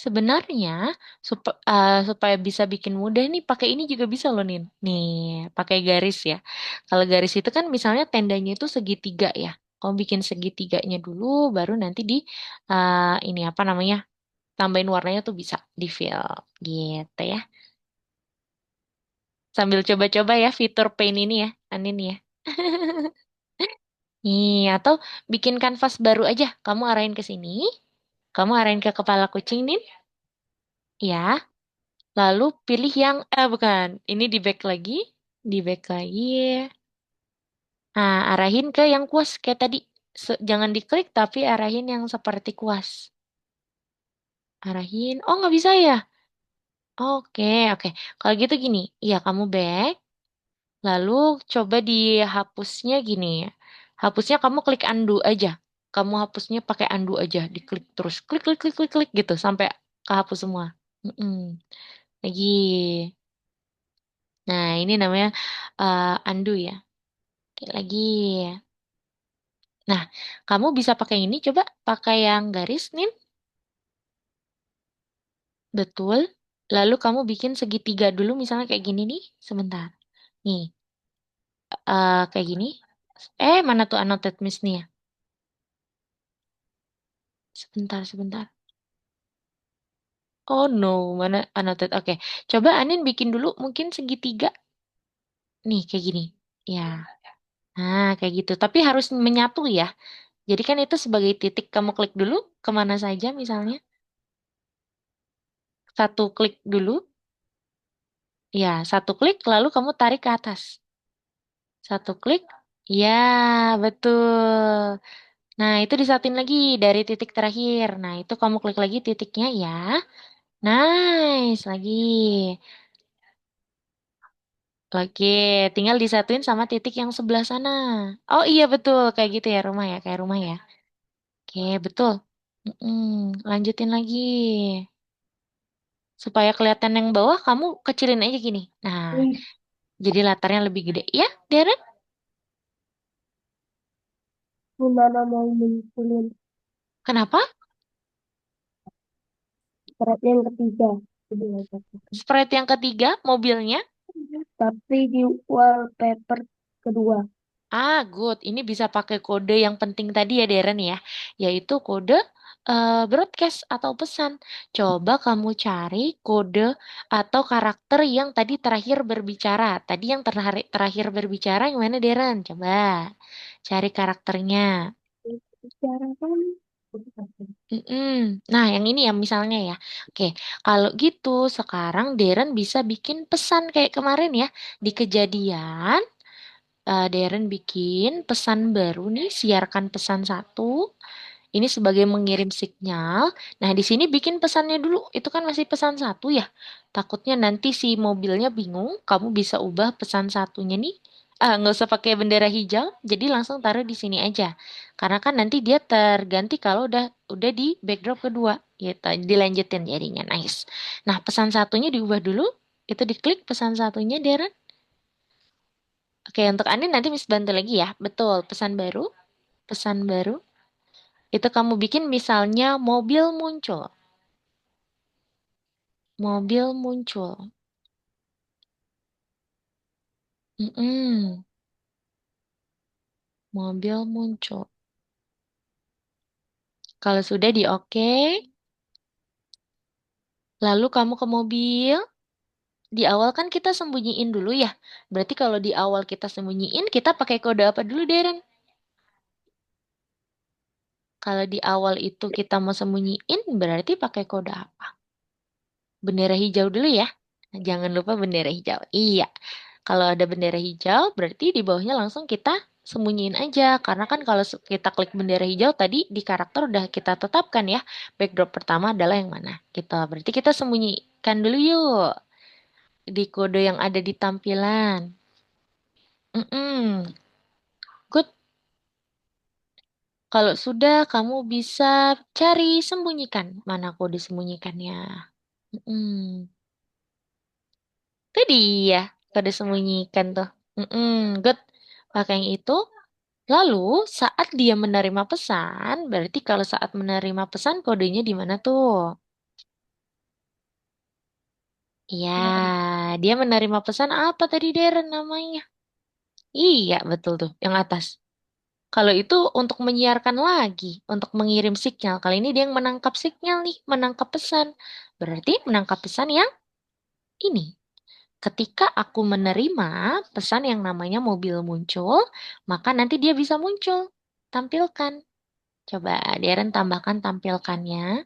Sebenarnya supaya bisa bikin mudah nih pakai ini juga bisa loh Nin. Nih, pakai garis ya. Kalau garis itu kan misalnya tendanya itu segitiga ya. Kamu bikin segitiganya dulu baru nanti di ini apa namanya? Tambahin warnanya tuh bisa di fill gitu ya. Sambil coba-coba ya fitur paint ini ya, Anin ya. Nih, atau bikin kanvas baru aja. Kamu arahin ke sini. Kamu arahin ke kepala kucing nih. Ya. Lalu pilih yang, bukan, ini di back lagi, di back lagi. Nah, arahin ke yang kuas kayak tadi. Jangan diklik, tapi arahin yang seperti kuas. Arahin, oh nggak bisa ya? Oke, oke. Kalau gitu gini, iya kamu back, lalu coba dihapusnya gini ya. Hapusnya kamu klik undo aja. Kamu hapusnya pakai undo aja, diklik terus. Klik, klik, klik, klik, klik gitu, sampai kehapus semua. Mm-mm. Lagi. Nah, ini namanya undo ya. Oke, lagi. Nah, kamu bisa pakai ini, coba pakai yang garis, Nin. Betul. Lalu kamu bikin segitiga dulu, misalnya kayak gini nih. Sebentar. Nih, kayak gini. Mana tuh annotate miss nih ya? Sebentar, sebentar. Oh no, mana annotate? Oke, coba Anin bikin dulu mungkin segitiga. Nih, kayak gini. Ya, nah kayak gitu. Tapi harus menyatu ya. Jadi kan itu sebagai titik kamu klik dulu kemana saja misalnya. Satu klik dulu. Ya, satu klik lalu kamu tarik ke atas. Satu klik. Ya, betul. Nah, itu disatuin lagi dari titik terakhir. Nah, itu kamu klik lagi titiknya ya. Nice, lagi. Oke, tinggal disatuin sama titik yang sebelah sana. Oh iya betul, kayak gitu ya rumah ya, kayak rumah ya. Oke, betul. Mm-mm, lanjutin lagi. Supaya kelihatan yang bawah, kamu kecilin aja gini. Nah, jadi latarnya lebih gede. Ya, Darren? Gimana mau munculin Kenapa? syarat yang ketiga? Jadi nggak cocok. Sprite yang ketiga, mobilnya. Tapi di wallpaper kedua. Good. Ini bisa pakai kode yang penting tadi ya, Darren ya, yaitu kode broadcast atau pesan. Coba kamu cari kode atau karakter yang tadi terakhir berbicara. Tadi yang terakhir berbicara yang mana, Darren? Coba cari karakternya. Bicara kan? Mm-mm. Nah, yang ini ya misalnya ya. Oke, kalau gitu sekarang Darren bisa bikin pesan kayak kemarin ya. Di kejadian Darren bikin pesan baru nih, siarkan pesan satu. Ini sebagai mengirim sinyal. Nah, di sini bikin pesannya dulu. Itu kan masih pesan satu ya. Takutnya nanti si mobilnya bingung. Kamu bisa ubah pesan satunya nih. Nggak usah pakai bendera hijau. Jadi langsung taruh di sini aja. Karena kan nanti dia terganti kalau udah di backdrop kedua. Gitu. Dilanjutin jadinya. Nice. Nah, pesan satunya diubah dulu. Itu diklik pesan satunya, Darren. Oke, untuk Ani nanti Miss bantu lagi ya. Betul, pesan baru. Pesan baru. Itu kamu bikin misalnya mobil muncul. Mobil muncul. Mm-mm. Mobil muncul. Kalau sudah di oke, lalu kamu ke mobil. Di awal kan kita sembunyiin dulu ya. Berarti kalau di awal kita sembunyiin, kita pakai kode apa dulu, Deren? Kalau di awal itu kita mau sembunyiin, berarti pakai kode apa? Bendera hijau dulu ya. Jangan lupa bendera hijau. Iya. Kalau ada bendera hijau, berarti di bawahnya langsung kita sembunyiin aja. Karena kan kalau kita klik bendera hijau tadi di karakter udah kita tetapkan ya. Backdrop pertama adalah yang mana. Gitu. Berarti kita sembunyikan dulu yuk. di kode yang ada di tampilan. Mm-mm. Good. Kalau sudah, kamu bisa cari sembunyikan. Mana kode sembunyikannya? Mm-mm. Itu dia, kode sembunyikan tuh. Mm-mm. Good. Pakai yang itu. Lalu, saat dia menerima pesan, berarti kalau saat menerima pesan, kodenya di mana tuh? Iya, dia menerima pesan apa tadi, Darren namanya? Iya, betul tuh, yang atas. Kalau itu untuk menyiarkan lagi, untuk mengirim sinyal. Kali ini dia yang menangkap sinyal nih, menangkap pesan. Berarti menangkap pesan yang ini. Ketika aku menerima pesan yang namanya mobil muncul, maka nanti dia bisa muncul. Tampilkan. Coba Darren tambahkan tampilkannya.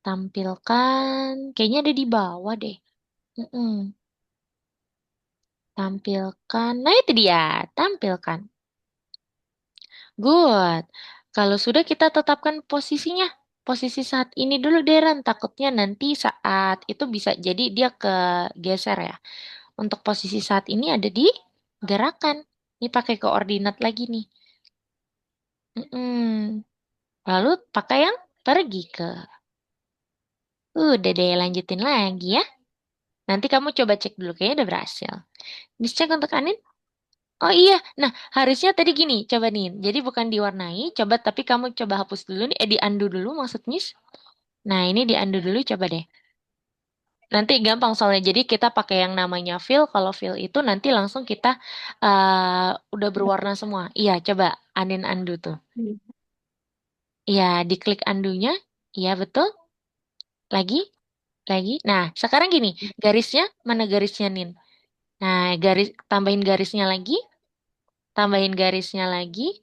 Tampilkan. Kayaknya ada di bawah deh. Mm-mm. Tampilkan. Nah itu dia. Tampilkan. Good. Kalau sudah kita tetapkan posisinya. Posisi saat ini dulu Deren. Takutnya nanti saat itu bisa jadi dia kegeser ya. Untuk posisi saat ini ada di gerakan. Ini pakai koordinat lagi nih. Mm-mm. Lalu pakai yang pergi ke. Udah deh lanjutin lagi ya. Nanti kamu coba cek dulu kayaknya udah berhasil. Bisa cek untuk Anin? Oh iya, nah harusnya tadi gini, coba nih. Jadi bukan diwarnai, coba tapi kamu coba hapus dulu nih, di undo dulu maksud Miss. Nah ini di undo dulu coba deh. Nanti gampang soalnya, jadi kita pakai yang namanya fill. Kalau fill itu nanti langsung kita udah berwarna semua. Iya, coba Anin undo tuh. Iya, diklik undo-nya. Iya betul. Lagi, lagi. Nah sekarang gini, garisnya mana garisnya Nin? Nah tambahin garisnya lagi, tambahin garisnya lagi.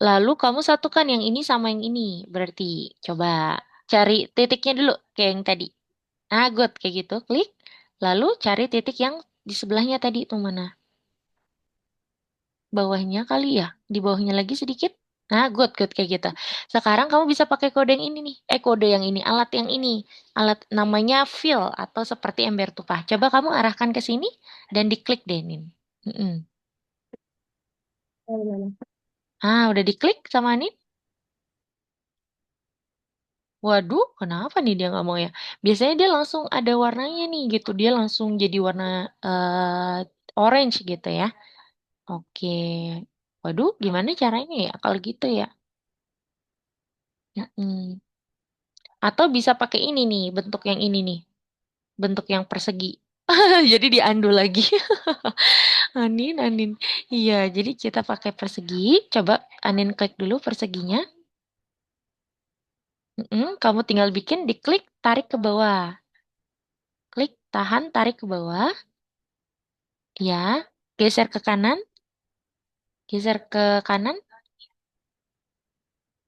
Lalu kamu satukan yang ini sama yang ini. Berarti coba cari titiknya dulu kayak yang tadi. Nah, good kayak gitu. Klik. Lalu cari titik yang di sebelahnya tadi itu mana? Bawahnya kali ya. Di bawahnya lagi sedikit. Nah, good, good kayak gitu. Sekarang kamu bisa pakai kode yang ini nih. Kode yang ini, alat yang ini. Alat namanya fill atau seperti ember tumpah. Coba kamu arahkan ke sini dan diklik deh, Nin. Mm-mm. Ah, udah diklik sama Nin? Waduh, kenapa nih dia nggak mau ya? Biasanya dia langsung ada warnanya nih gitu. Dia langsung jadi warna orange gitu ya. Oke. Waduh, gimana caranya ya kalau gitu ya? Mm-mm. Atau bisa pakai ini nih, bentuk yang ini nih. Bentuk yang persegi. Jadi diandu lagi. Anin, Anin. Iya, jadi kita pakai persegi. Coba Anin klik dulu perseginya. Kamu tinggal bikin, diklik, tarik ke bawah. Klik, tahan, tarik ke bawah. Ya, geser ke kanan. Geser ke kanan.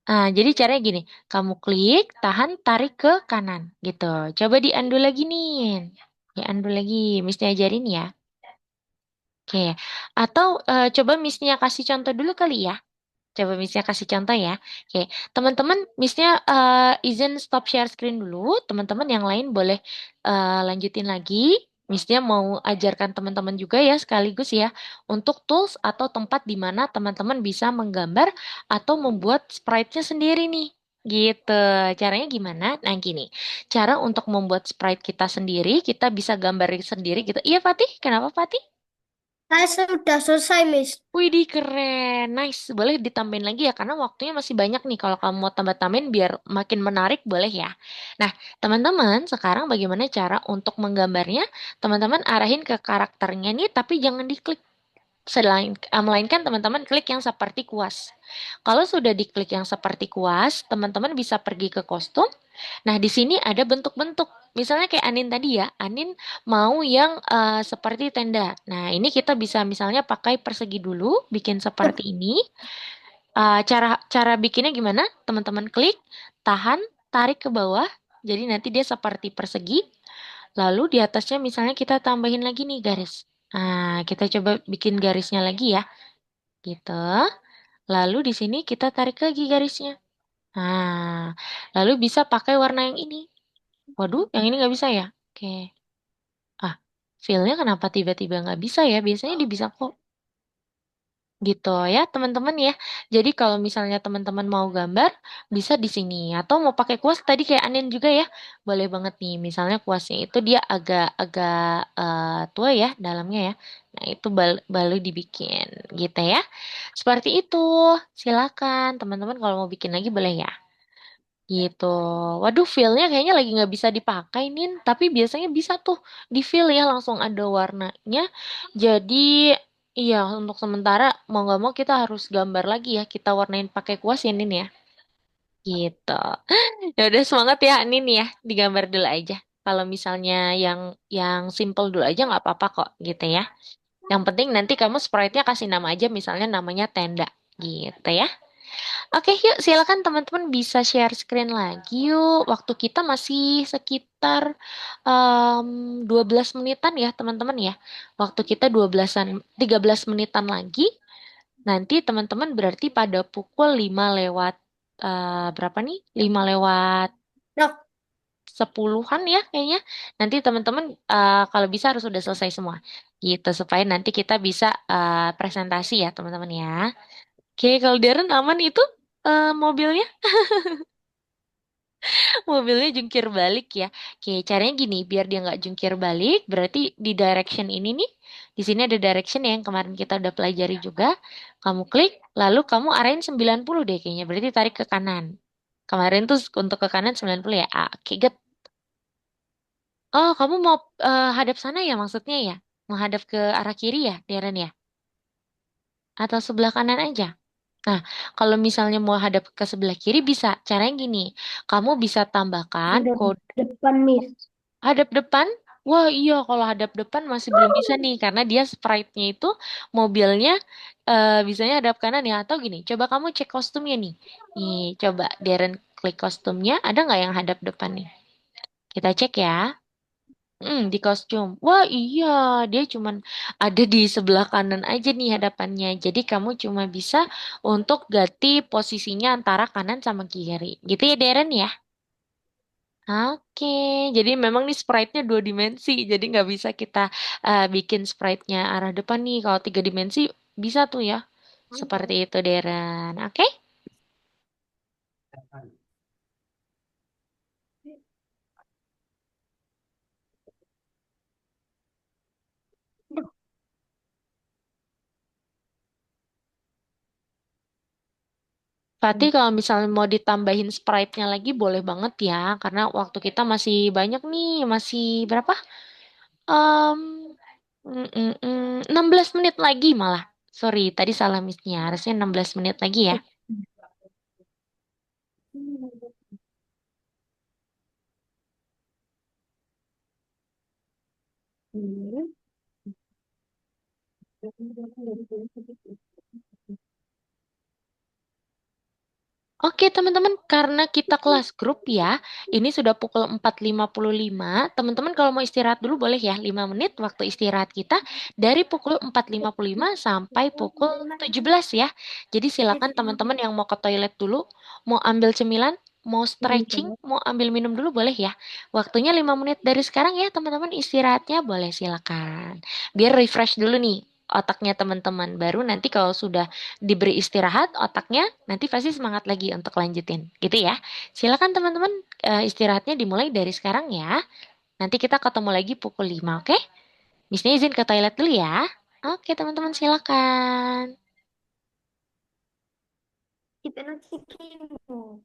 Ah, jadi caranya gini, kamu klik, tahan, tarik ke kanan, gitu. Coba diundo lagi nih, diundo lagi, Miss ajarin ya. Oke, atau coba Missnya kasih contoh dulu kali ya. Coba Missnya kasih contoh ya. Oke, teman-teman, Missnya izin stop share screen dulu. Teman-teman yang lain boleh lanjutin lagi. Missnya mau ajarkan teman-teman juga ya sekaligus ya untuk tools atau tempat di mana teman-teman bisa menggambar atau membuat sprite-nya sendiri nih. Gitu. Caranya gimana? Nah, gini. Cara untuk membuat sprite kita sendiri, kita bisa gambarin sendiri gitu. Iya, Fatih? Kenapa, Fatih? Saya sudah selesai, Miss. Widih keren, nice. Boleh ditambahin lagi ya karena waktunya masih banyak nih. Kalau kamu mau tambah-tambahin biar makin menarik boleh ya. Nah, teman-teman, sekarang bagaimana cara untuk menggambarnya? Teman-teman arahin ke karakternya nih tapi jangan diklik melainkan teman-teman klik yang seperti kuas. Kalau sudah diklik yang seperti kuas, teman-teman bisa pergi ke kostum. Nah, di sini ada bentuk-bentuk. Misalnya kayak Anin tadi ya, Anin mau yang seperti tenda. Nah, ini kita bisa misalnya pakai persegi dulu, bikin seperti ini. Cara cara bikinnya gimana? Teman-teman klik, tahan, tarik ke bawah. Jadi nanti dia seperti persegi. Lalu di atasnya misalnya kita tambahin lagi nih garis. Nah, kita coba bikin garisnya lagi ya. Gitu. Lalu di sini kita tarik lagi garisnya. Nah, lalu bisa pakai warna yang ini. Waduh, yang ini nggak bisa ya? Oke. Ah, feel-nya kenapa tiba-tiba nggak bisa ya? Biasanya dia bisa kok. Gitu ya, teman-teman ya. Jadi kalau misalnya teman-teman mau gambar, bisa di sini. Atau mau pakai kuas tadi kayak Anin juga ya. Boleh banget nih. Misalnya kuasnya itu dia agak-agak tua ya dalamnya ya. Nah, itu baru dibikin gitu ya. Seperti itu. Silakan teman-teman kalau mau bikin lagi boleh ya. Gitu. Waduh, feel-nya kayaknya lagi nggak bisa dipakai, Nin. Tapi biasanya bisa tuh di feel ya, langsung ada warnanya. Jadi, iya, untuk sementara mau nggak mau kita harus gambar lagi ya. Kita warnain pakai kuas ya, Nin ya. Gitu. Ya udah semangat ya, Nin ya. Digambar dulu aja. Kalau misalnya yang simple dulu aja nggak apa-apa kok, gitu ya. Yang penting nanti kamu sprite-nya kasih nama aja, misalnya namanya tenda. Gitu ya. Oke, yuk silakan teman-teman bisa share screen lagi yuk. Waktu kita masih sekitar 12 menitan ya, teman-teman ya. Waktu kita 13 menitan lagi. Nanti teman-teman berarti pada pukul 5 lewat berapa nih? 5 lewat Dok, 10-an ya kayaknya. Nanti teman-teman kalau bisa harus sudah selesai semua. Gitu supaya nanti kita bisa presentasi ya, teman-teman ya. Oke, kalau Darren aman itu mobilnya? Mobilnya jungkir balik ya. Oke, caranya gini, biar dia nggak jungkir balik, berarti di direction ini nih, di sini ada direction ya, yang kemarin kita udah pelajari juga. Kamu klik, lalu kamu arahin 90 deh kayaknya, berarti tarik ke kanan. Kemarin tuh untuk ke kanan 90 ya. Ah, oke, good. Oh, kamu mau hadap sana ya maksudnya ya? Menghadap ke arah kiri ya, Darren ya? Atau sebelah kanan aja? Nah, kalau misalnya mau hadap ke sebelah kiri bisa. Caranya gini, kamu bisa tambahkan ada kode depan Miss. hadap depan. Wah iya, kalau hadap depan masih belum bisa nih, karena dia sprite-nya itu mobilnya bisanya hadap kanan ya. Atau gini, coba kamu cek kostumnya nih. Nih, coba Darren klik kostumnya, ada nggak yang hadap depan nih? Kita cek ya. Di kostum. Wah iya, dia cuman ada di sebelah kanan aja nih hadapannya. Jadi kamu cuma bisa untuk ganti posisinya antara kanan sama kiri. Gitu ya Darren ya? Oke, jadi memang nih sprite-nya dua dimensi, jadi nggak bisa kita bikin sprite-nya arah depan nih. Kalau tiga dimensi bisa tuh ya, seperti itu Darren. Oke? Berarti kalau misalnya mau ditambahin sprite-nya lagi boleh banget ya, karena waktu kita masih banyak nih, masih berapa? Um, 16 menit lagi malah. Sorry, tadi salah miss-nya. Harusnya 16 menit lagi ya. Oke, teman-teman, karena kita kelas grup ya, ini sudah pukul 4.55. Teman-teman kalau mau istirahat dulu boleh ya, 5 menit waktu istirahat kita dari pukul 4.55 sampai pukul 17 ya. Jadi silakan teman-teman yang mau ke toilet dulu, mau ambil cemilan, mau stretching, mau ambil minum dulu boleh ya. Waktunya 5 menit dari sekarang ya, teman-teman istirahatnya boleh silakan. Biar refresh dulu nih otaknya teman-teman. Baru nanti kalau sudah diberi istirahat otaknya nanti pasti semangat lagi untuk lanjutin gitu ya. Silakan teman-teman istirahatnya dimulai dari sekarang ya. Nanti kita ketemu lagi pukul 5, oke? Misnya izin ke toilet dulu ya. Oke teman-teman silakan. Kita nanti kirim.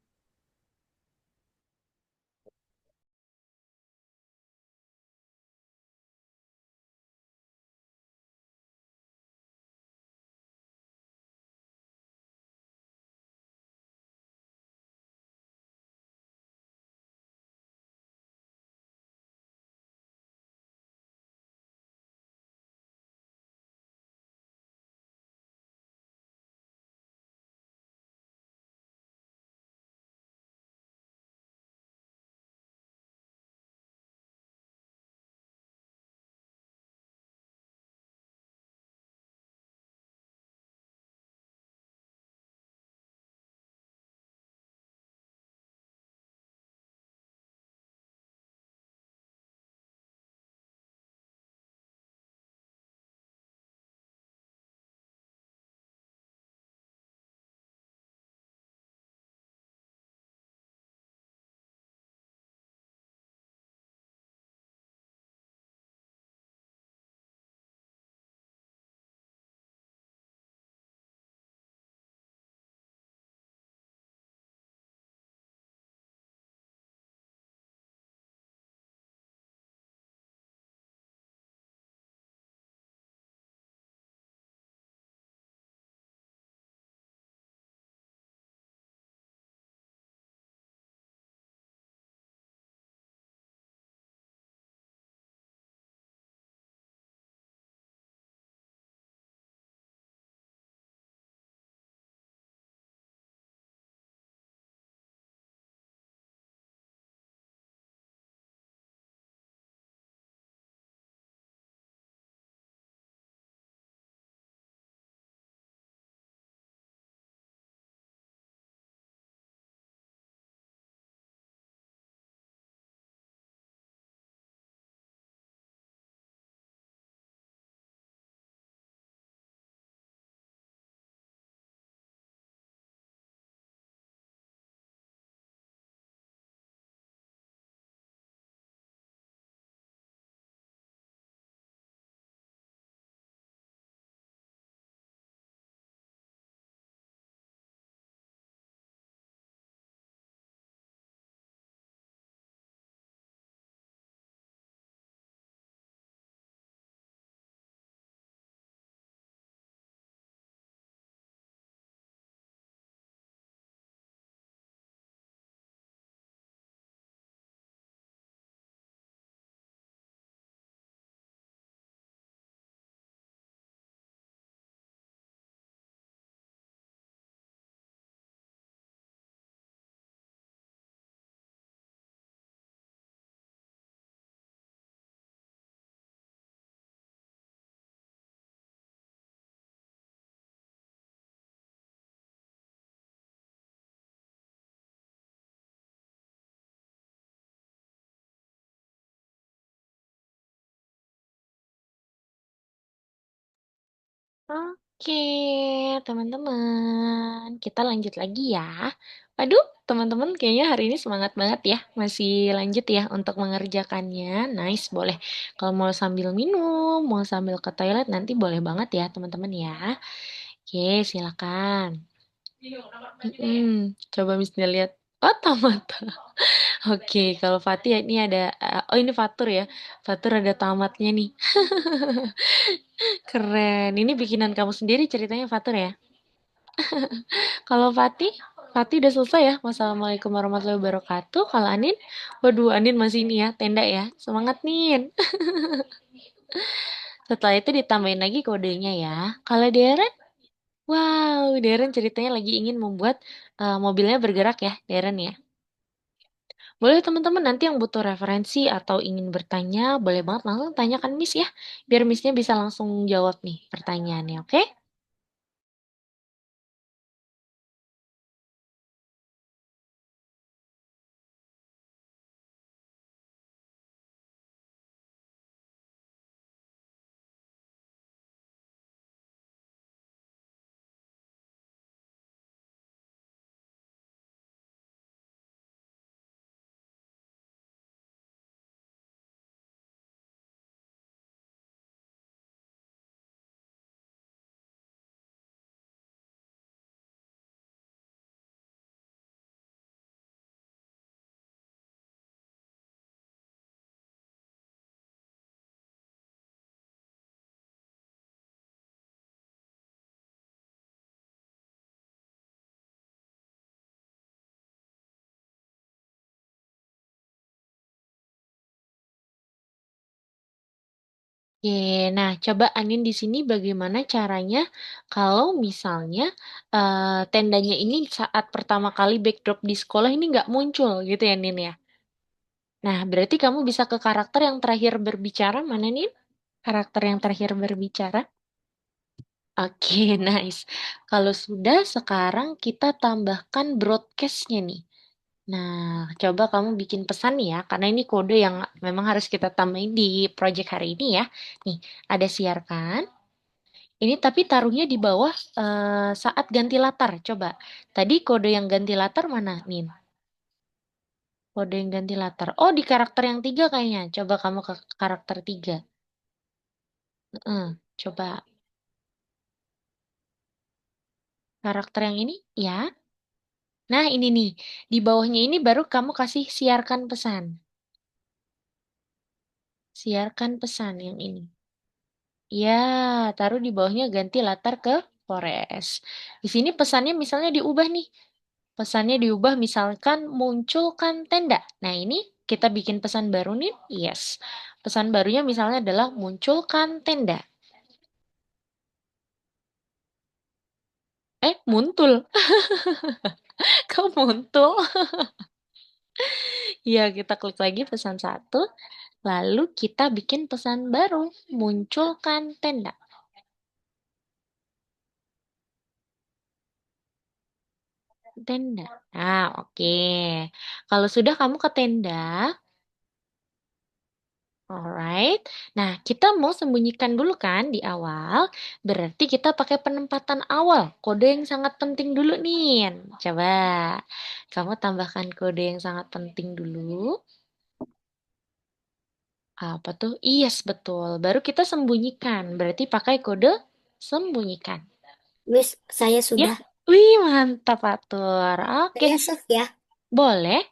Oke, teman-teman, kita lanjut lagi ya. Aduh, teman-teman, kayaknya hari ini semangat banget ya. Masih lanjut ya untuk mengerjakannya. Nice, boleh. Kalau mau sambil minum, mau sambil ke toilet, nanti boleh banget ya, teman-teman ya. Oke, silakan. Coba misalnya lihat. Oh, tamat. Oke, kalau Fatih ya, ini ada, oh ini Fatur ya. Fatur ada tamatnya nih. Keren. Ini bikinan kamu sendiri ceritanya Fatur ya. Kalau Fatih, Fatih udah selesai ya. Wassalamualaikum warahmatullahi wabarakatuh. Kalau Anin, waduh Anin masih ini ya, tenda ya. Semangat Nin. Setelah itu ditambahin lagi kodenya ya. Kalau Darren, wow, Darren ceritanya lagi ingin membuat mobilnya bergerak ya, Darren ya. Boleh teman-teman nanti yang butuh referensi atau ingin bertanya, boleh banget langsung tanyakan Miss ya. Biar Missnya bisa langsung jawab nih pertanyaannya, oke? Oke, nah coba Anin di sini bagaimana caranya kalau misalnya tendanya ini saat pertama kali backdrop di sekolah ini nggak muncul gitu ya Nin ya. Nah, berarti kamu bisa ke karakter yang terakhir berbicara mana Nin? Karakter yang terakhir berbicara. Oke, nice. Kalau sudah, sekarang kita tambahkan broadcast-nya nih. Nah, coba kamu bikin pesan nih ya, karena ini kode yang memang harus kita tambahin di project hari ini ya. Nih, ada siarkan. Ini tapi taruhnya di bawah saat ganti latar. Coba. Tadi kode yang ganti latar mana, Nin? Kode yang ganti latar. Oh, di karakter yang tiga kayaknya. Coba kamu ke karakter tiga. Coba. Karakter yang ini, ya. Nah, ini nih. Di bawahnya ini baru kamu kasih siarkan pesan. Siarkan pesan yang ini. Ya, taruh di bawahnya ganti latar ke forest. Di sini pesannya misalnya diubah nih. Pesannya diubah misalkan munculkan tenda. Nah, ini kita bikin pesan baru nih. Yes. Pesan barunya misalnya adalah munculkan tenda. Muncul. Kau muncul. Ya, kita klik lagi pesan satu. Lalu kita bikin pesan baru. Munculkan tenda. Tenda. Nah, oke. Kalau sudah kamu ke tenda, alright. Nah, kita mau sembunyikan dulu kan di awal. Berarti kita pakai penempatan awal. Kode yang sangat penting dulu nih. Coba. Kamu tambahkan kode yang sangat penting dulu. Apa tuh? Yes, betul. Baru kita sembunyikan. Berarti pakai kode sembunyikan. Miss, saya Ya. sudah. Wih, mantap, Atur. Oke. Saya save ya. Boleh.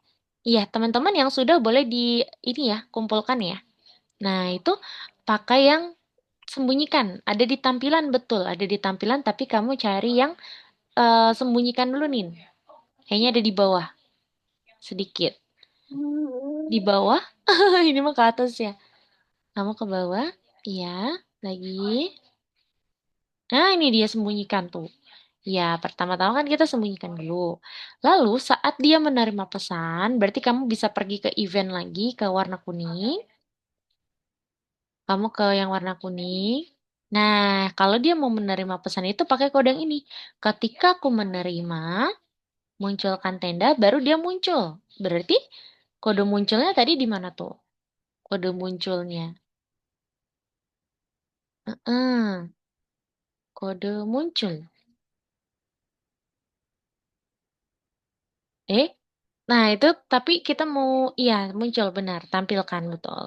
Iya, teman-teman yang sudah boleh di ini ya, kumpulkan ya. Nah, itu pakai yang sembunyikan. Ada di tampilan betul, ada di tampilan tapi kamu cari yang sembunyikan dulu nih. Kayaknya ada di bawah sedikit. Di bawah? Ini mah ke atas ya. Kamu ke bawah? Iya, lagi. Nah, ini dia sembunyikan tuh. Ya, pertama-tama kan kita sembunyikan dulu. Lalu saat dia menerima pesan, berarti kamu bisa pergi ke event lagi ke warna kuning. Kamu ke yang warna kuning. Nah, kalau dia mau menerima pesan itu pakai kode yang ini. Ketika aku menerima, munculkan tenda, baru dia muncul. Berarti kode munculnya tadi di mana tuh? Kode munculnya. Heeh. Kode muncul. Eh? Nah, itu tapi kita mau, iya muncul benar, tampilkan betul.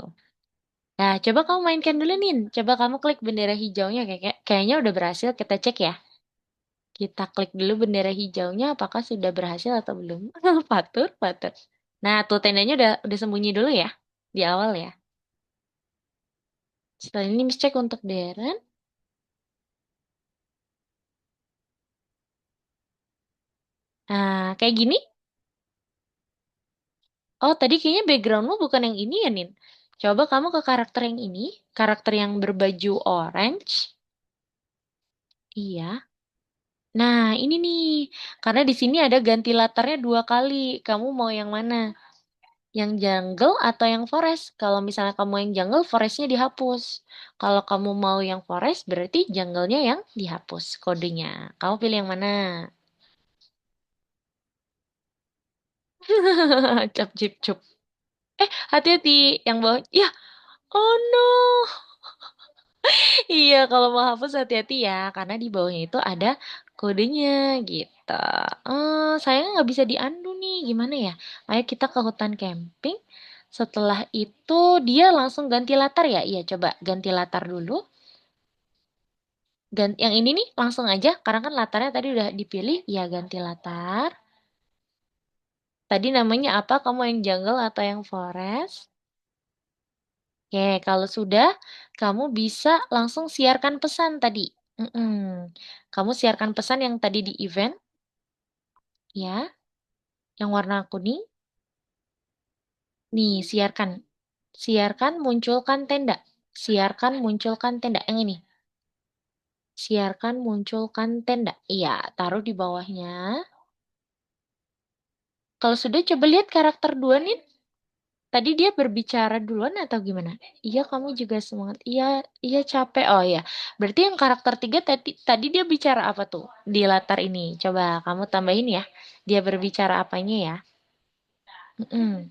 Nah, coba kamu mainkan dulu, Nin. Coba kamu klik bendera hijaunya, kayaknya udah berhasil. Kita cek ya. Kita klik dulu bendera hijaunya, apakah sudah berhasil atau belum? Patur, patur. Nah, tuh tendanya udah sembunyi dulu ya, di awal ya. Setelah ini Miss cek untuk Darren. Nah, kayak gini. Oh, tadi kayaknya backgroundmu bukan yang ini ya, Nin. Coba kamu ke karakter yang ini, karakter yang berbaju orange. Iya. Nah, ini nih. Karena di sini ada ganti latarnya 2 kali. Kamu mau yang mana? Yang jungle atau yang forest? Kalau misalnya kamu yang jungle, forestnya dihapus. Kalau kamu mau yang forest, berarti jungle-nya yang dihapus kodenya. Kamu pilih yang mana? Cap cip cup. Hati-hati yang bawah. Ya, oh no. Iya, kalau mau hapus hati-hati ya, karena di bawahnya itu ada kodenya gitu. Sayang nggak bisa diundo nih, gimana ya? Ayo kita ke hutan camping. Setelah itu dia langsung ganti latar ya? Iya, coba ganti latar dulu. Ganti yang ini nih langsung aja, karena kan latarnya tadi udah dipilih. Ya ganti latar. Tadi namanya apa? Kamu yang jungle atau yang forest? Oke, kalau sudah, kamu bisa langsung siarkan pesan tadi. Mm-mm. Kamu siarkan pesan yang tadi di event, ya, yang warna kuning. Nih, siarkan. Siarkan, munculkan tenda. Siarkan, munculkan tenda. Yang ini. Siarkan, munculkan tenda. Iya, taruh di bawahnya. Kalau sudah, coba lihat karakter 2 nih. Tadi dia berbicara duluan atau gimana? Iya, kamu juga semangat. Iya, iya capek. Oh iya. Berarti yang karakter 3 tadi dia bicara apa tuh di latar ini? Coba kamu tambahin ya. Dia berbicara apanya ya? Mm-mm.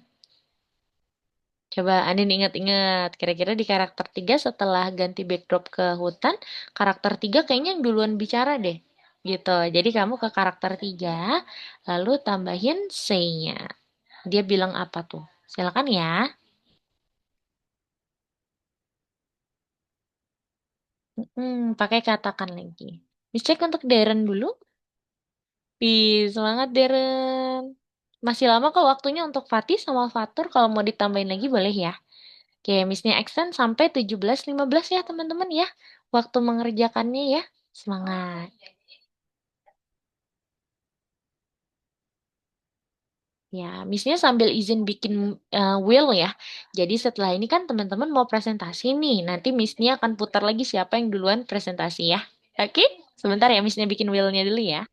Coba Andin ingat-ingat. Kira-kira di karakter 3 setelah ganti backdrop ke hutan, karakter 3 kayaknya yang duluan bicara deh. Gitu. Jadi kamu ke karakter 3, lalu tambahin say-nya. Dia bilang apa tuh? Silakan ya. Pakai katakan lagi. Dicek untuk Darren dulu. Semangat Darren. Masih lama kok waktunya untuk Fatih sama Fatur. Kalau mau ditambahin lagi boleh ya. Oke, Missnya extend sampai 17.15 ya teman-teman ya. Waktu mengerjakannya ya. Semangat. Ya, Missnya sambil izin bikin will ya. Jadi setelah ini kan teman-teman mau presentasi nih. Nanti Missnya akan putar lagi siapa yang duluan presentasi ya. Oke? Sebentar ya Missnya bikin willnya dulu ya.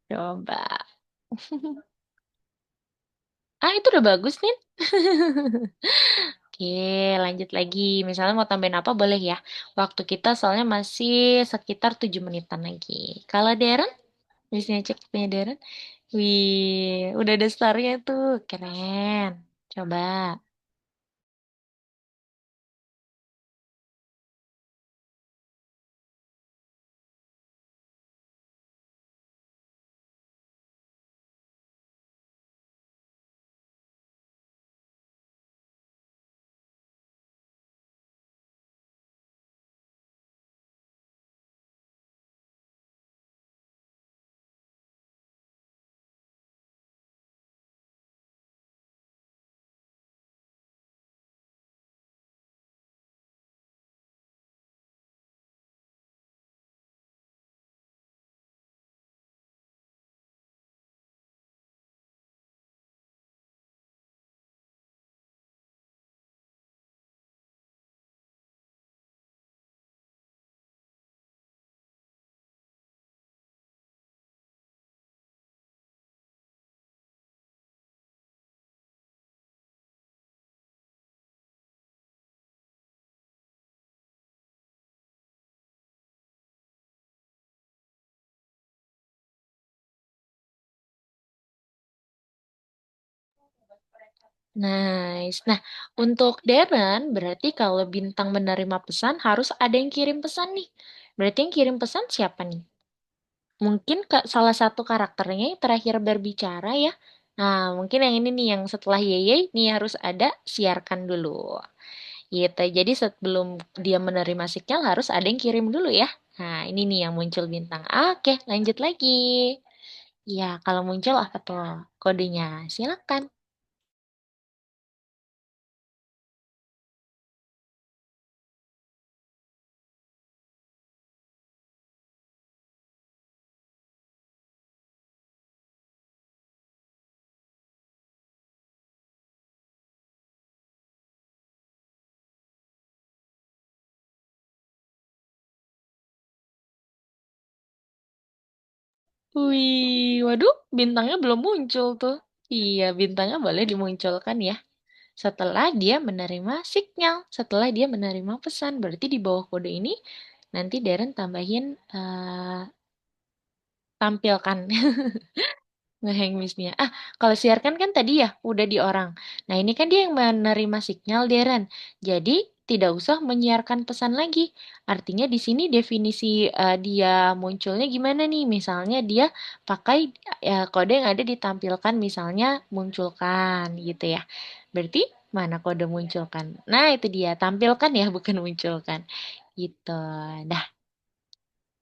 Coba. Itu udah bagus nih. Oke, lanjut lagi. Misalnya mau tambahin apa boleh ya. Waktu kita soalnya masih sekitar 7 menitan lagi. Kalau Darren, biasanya cek punya Darren. Wih, udah ada starnya tuh. Keren. Coba. Nice. Nah, untuk Darren, berarti kalau bintang menerima pesan harus ada yang kirim pesan nih. Berarti yang kirim pesan siapa nih? Mungkin salah satu karakternya yang terakhir berbicara ya. Nah, mungkin yang ini nih yang setelah Yeye nih harus ada siarkan dulu. Gitu. Jadi sebelum dia menerima sinyal harus ada yang kirim dulu ya. Nah, ini nih yang muncul bintang. Oke, lanjut lagi. Ya, kalau muncul apa tuh kodenya? Silakan. Wih, waduh, bintangnya belum muncul tuh. Iya, bintangnya boleh dimunculkan ya. Setelah dia menerima sinyal, setelah dia menerima pesan. Berarti di bawah kode ini nanti Darren tambahin tampilkan ngehang miss-nya. Ah, kalau siarkan kan tadi ya udah di orang. Nah, ini kan dia yang menerima sinyal Darren. Jadi tidak usah menyiarkan pesan lagi. Artinya di sini definisi dia munculnya gimana nih? Misalnya dia pakai kode yang ada ditampilkan misalnya munculkan gitu ya. Berarti mana kode munculkan? Nah, itu dia tampilkan ya bukan munculkan. Gitu. Dah,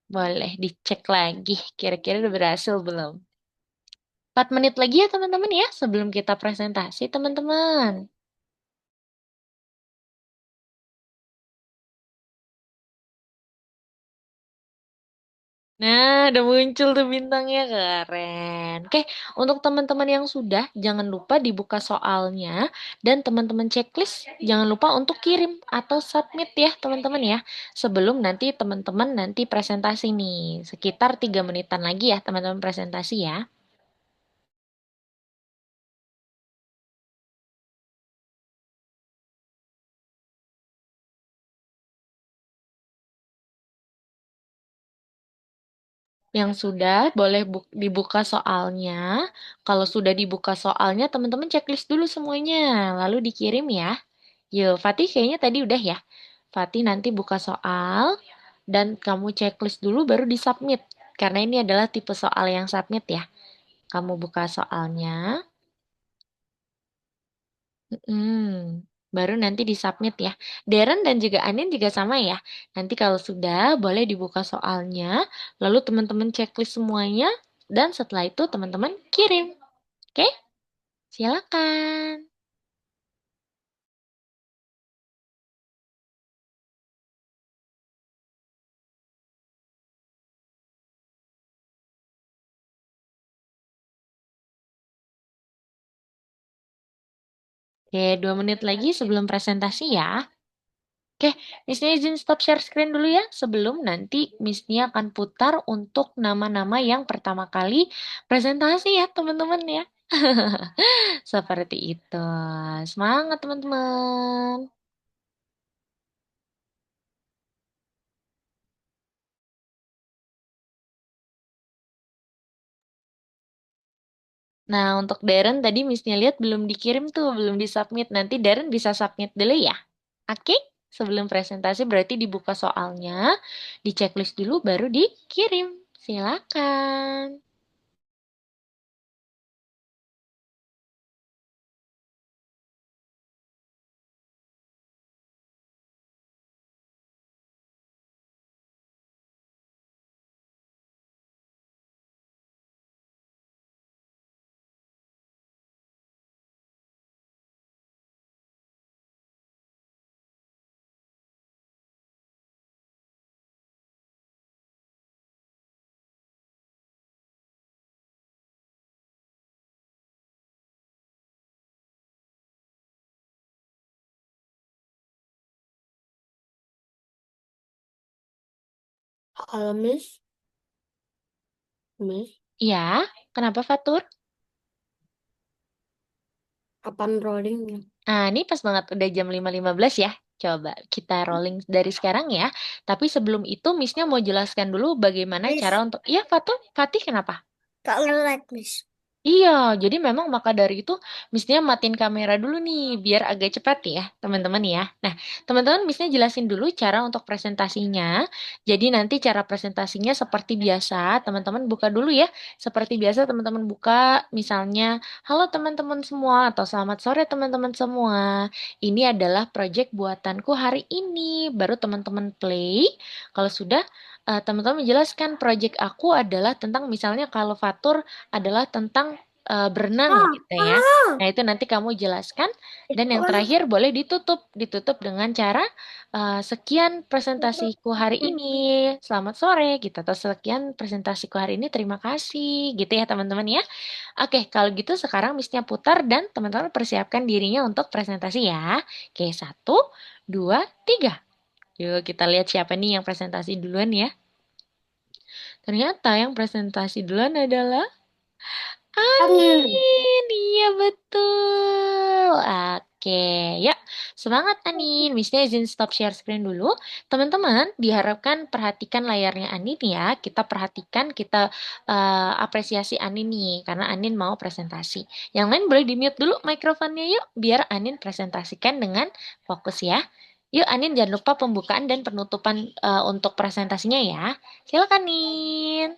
boleh dicek lagi. Kira-kira udah berhasil belum? 4 menit lagi ya teman-teman ya sebelum kita presentasi teman-teman. Nah, udah muncul tuh bintangnya keren. Oke, untuk teman-teman yang sudah jangan lupa dibuka soalnya dan teman-teman checklist jangan lupa untuk kirim atau submit ya teman-teman ya. Sebelum nanti teman-teman nanti presentasi nih. Sekitar 3 menitan lagi ya teman-teman presentasi ya. Yang sudah boleh dibuka soalnya. Kalau sudah dibuka soalnya, teman-teman checklist dulu semuanya, lalu dikirim ya. Yuk, Fatih kayaknya tadi udah ya. Fatih nanti buka soal dan kamu checklist dulu baru disubmit. Karena ini adalah tipe soal yang submit ya. Kamu buka soalnya, baru nanti disubmit ya. Darren dan juga Anin juga sama ya. Nanti kalau sudah, boleh dibuka soalnya, lalu teman-teman checklist semuanya, dan setelah itu teman-teman kirim. Oke? Silakan. Oke, 2 menit lagi sebelum presentasi ya. Oke, Miss Nia izin stop share screen dulu ya, sebelum nanti Miss Nia akan putar untuk nama-nama yang pertama kali presentasi ya, teman-teman ya. Seperti itu. Semangat, teman-teman. Nah, untuk Darren tadi Miss Nia lihat belum dikirim tuh, belum disubmit. Nanti Darren bisa submit dulu ya. Oke? Sebelum presentasi berarti dibuka soalnya, di checklist dulu baru dikirim. Silakan. Kalau Miss, Ya, kenapa Fatur? kapan rolling ya? Nah, ini pas banget udah jam 5.15 ya. Coba kita rolling dari sekarang ya. Tapi sebelum itu Missnya mau jelaskan dulu bagaimana cara Miss, untuk... Iya, Fatih kenapa? kak nge-lag, Miss. Iya, jadi memang maka dari itu mestinya matiin kamera dulu nih, biar agak cepat ya, teman-teman ya. Nah, teman-teman mestinya jelasin dulu cara untuk presentasinya. Jadi nanti cara presentasinya seperti biasa, teman-teman buka dulu ya. Seperti biasa teman-teman buka misalnya, halo teman-teman semua atau selamat sore teman-teman semua. Ini adalah project buatanku hari ini. Baru teman-teman play. Kalau sudah, teman-teman menjelaskan project aku adalah tentang misalnya kalau Fatur adalah tentang berenang gitu ya. Nah, itu nanti kamu jelaskan dan yang terakhir boleh ditutup dengan cara sekian presentasiku hari ini, selamat sore gitu atau sekian presentasiku hari ini, terima kasih gitu ya teman-teman ya. Oke, kalau gitu sekarang misnya putar dan teman-teman persiapkan dirinya untuk presentasi ya. Oke, satu, dua, tiga. Yuk kita lihat siapa nih yang presentasi duluan ya. Ternyata yang presentasi duluan adalah Amin. Anin, iya betul. Oke, yuk semangat Anin. Misalnya izin stop share screen dulu. Teman-teman, diharapkan perhatikan layarnya Anin ya. Kita perhatikan, kita apresiasi Anin nih, karena Anin mau presentasi. Yang lain boleh di-mute dulu mikrofonnya yuk, biar Anin presentasikan dengan fokus ya. Yuk Anin, jangan lupa pembukaan dan penutupan untuk presentasinya ya. Silakan Anin.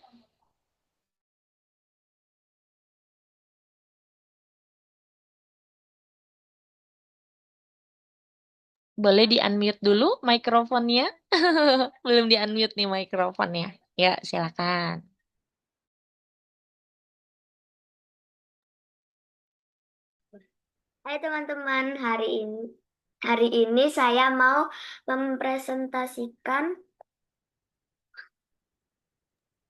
Boleh di-unmute dulu mikrofonnya? Belum di-unmute nih mikrofonnya. Ya, silakan. Hai teman-teman, hari ini saya mau mempresentasikan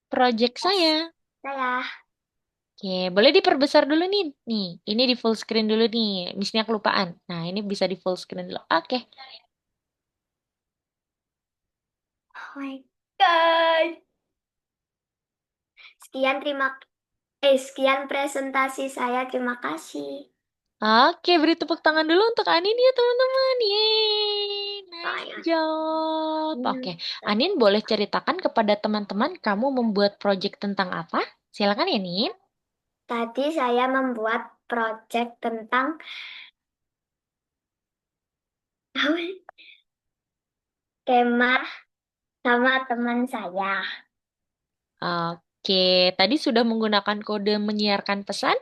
Project tes saya. saya. Oke, boleh diperbesar dulu nih. Nih, ini di full screen dulu nih. Misalnya kelupaan. Nah, ini bisa di full screen dulu. Oke. Oh my God. Sekian presentasi saya. Terima kasih. Oke, beri tepuk tangan dulu untuk Anin ya, teman-teman. Yeay, nice Saya. job. Oke, Anin boleh ceritakan kepada teman-teman kamu membuat project tentang apa? Silakan ya, Nin. Tadi saya membuat project tentang kemah sama teman saya. Oke, tadi sudah menggunakan kode menyiarkan pesan?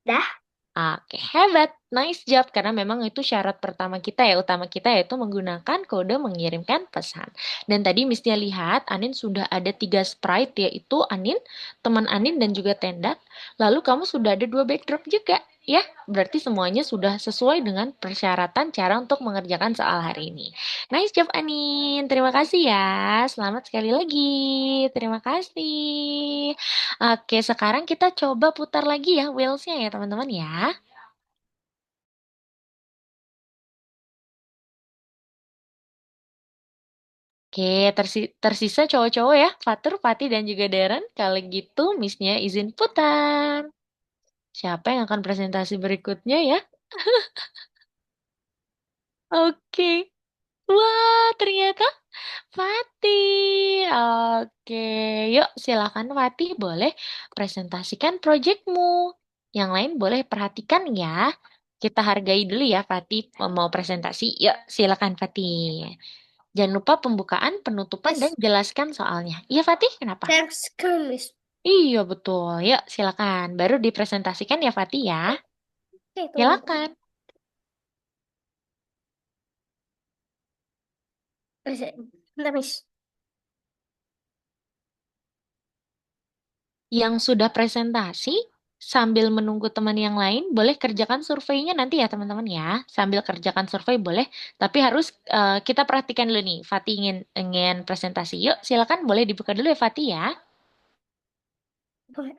Dah, Oke, hebat. Nice job. Karena memang itu syarat pertama kita ya, utama kita yaitu menggunakan kode mengirimkan pesan. Dan tadi mestinya lihat, Anin sudah ada 3 sprite, yaitu Anin, teman Anin, dan juga tenda. Lalu kamu sudah ada 2 backdrop juga. Ya, berarti semuanya sudah sesuai dengan persyaratan cara untuk mengerjakan soal hari ini. Nice job, Anin. Terima kasih ya. Selamat sekali lagi. Terima kasih. Oke, sekarang kita coba putar lagi ya wheels-nya ya teman-teman ya. Oke, tersisa cowok-cowok ya, Fatur, Fatih, dan juga Darren. Kalau gitu, Miss-nya izin putar. Siapa yang akan presentasi berikutnya ya? Oke. Wah, ternyata Fatih. Oke, yuk silakan Fatih, boleh presentasikan proyekmu. Yang lain boleh perhatikan ya. Kita hargai dulu ya Fatih mau presentasi. Yuk, silakan Fatih. Jangan lupa pembukaan, penutupan, dan Miss. jelaskan soalnya. Iya Fatih, kenapa? Share screen, Miss. Iya betul. Yuk, silakan. Baru dipresentasikan ya Fatih ya. Oke, tunggu. Silakan. Bentar, Miss. Yang sudah presentasi, sambil menunggu teman yang lain, boleh kerjakan surveinya nanti ya teman-teman ya. Sambil kerjakan survei boleh, tapi harus kita perhatikan dulu nih. Fatih ingin presentasi. Yuk, silakan boleh dibuka dulu ya Fatih ya. Boleh.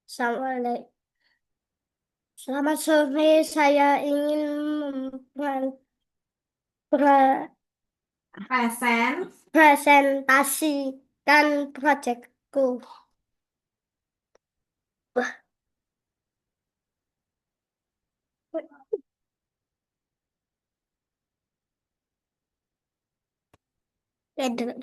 Assalamualaikum. Selamat sore, saya ingin mempresentasikan proyekku. Wah, beda.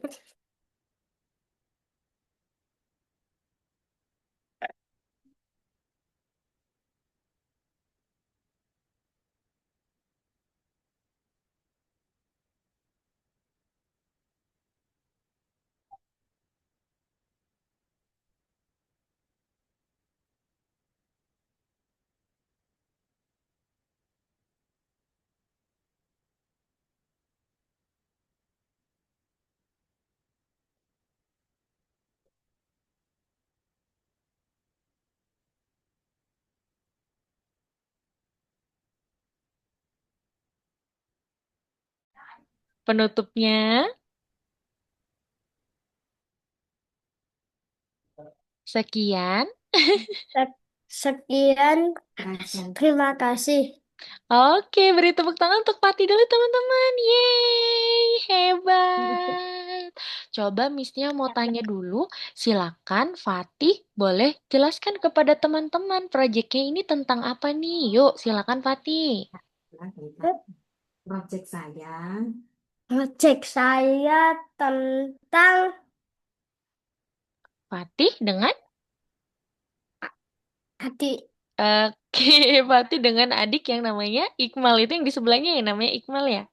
Penutupnya, sekian. Sekian, terima kasih. Oke, beri tepuk tangan untuk Pati dulu teman-teman. Yeay, hebat. Coba Missnya mau tanya dulu. Silakan Fatih, boleh jelaskan kepada teman-teman proyeknya ini tentang apa nih? Yuk, silakan Fatih. Project saya Ngecek saya tentang Fatih dengan adik. Oke, Fatih dengan adik yang namanya Iqmal itu yang di sebelahnya yang namanya Iqmal ya.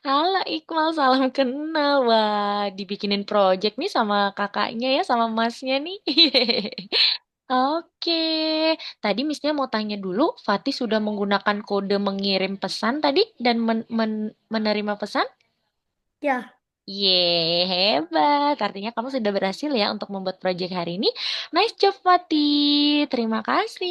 Halo Iqmal, salam kenal. Wah, dibikinin project nih sama kakaknya ya, sama masnya nih. Oke, tadi Missnya mau tanya dulu, Fatih sudah menggunakan kode mengirim pesan tadi dan menerima pesan? Ya, Yeay, hebat. Artinya kamu sudah berhasil ya untuk membuat proyek hari ini. Nice job, Fatih. Terima kasih.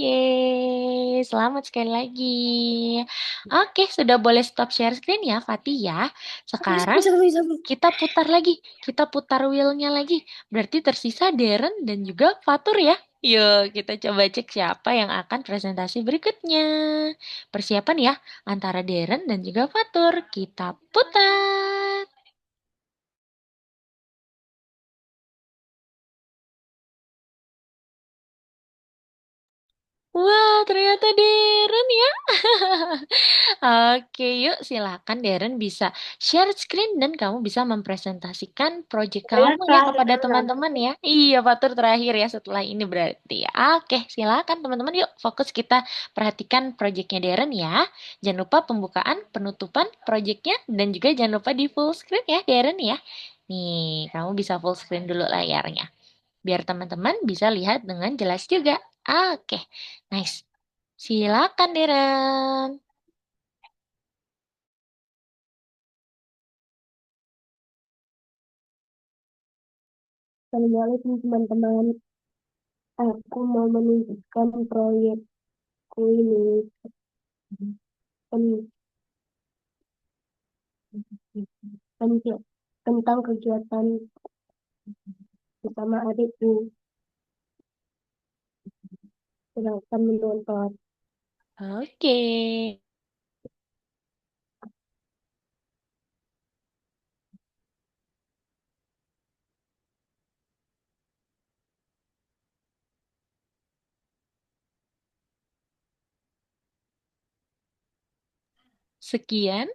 Yeay, selamat sekali lagi. Oke, sudah boleh stop share screen ya, Fatih ya. Sekarang bisa. kita putar lagi. Kita putar wheel-nya lagi. Berarti tersisa Darren dan juga Fatur ya. Yuk, kita coba cek siapa yang akan presentasi berikutnya. Persiapan ya, antara Darren dan juga Fatur. Kita putar. Wah, ternyata Darren ya. Oke, yuk silakan Darren bisa share screen dan kamu bisa mempresentasikan project Saya kamu ya terakhir kepada dulu nanti. teman-teman ya. Iya, Fatur terakhir ya setelah ini berarti ya. Oke, silakan teman-teman yuk fokus kita perhatikan projectnya Darren ya. Jangan lupa pembukaan, penutupan projectnya dan juga jangan lupa di full screen ya Darren ya. Nih, kamu bisa full screen dulu layarnya biar teman-teman bisa lihat dengan jelas juga. Oke, nice. Silakan, Deren. Assalamualaikum teman-teman. Aku mau menunjukkan proyekku ini pen- pen- tentang kegiatan bersama adikku. Silakan menonton. Oke. Sekian.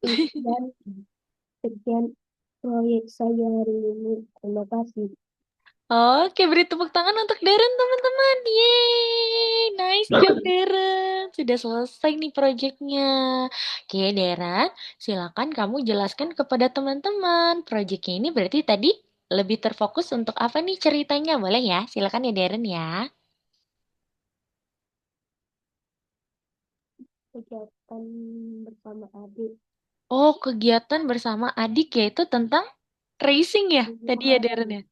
Dan sekian proyek saya hari ini. Terima kasih. Oke, beri tepuk tangan untuk Deren, teman-teman. Yeay, nice job, Deren. Sudah selesai nih proyeknya. Oke, Deren, silakan kamu jelaskan kepada teman-teman. Proyeknya ini berarti tadi lebih terfokus untuk apa nih ceritanya? Boleh ya? Silakan ya, Deren ya. Kegiatan bersama adik. Oh, kegiatan bersama adik yaitu tentang racing ya? Tadi ya, Deren ya?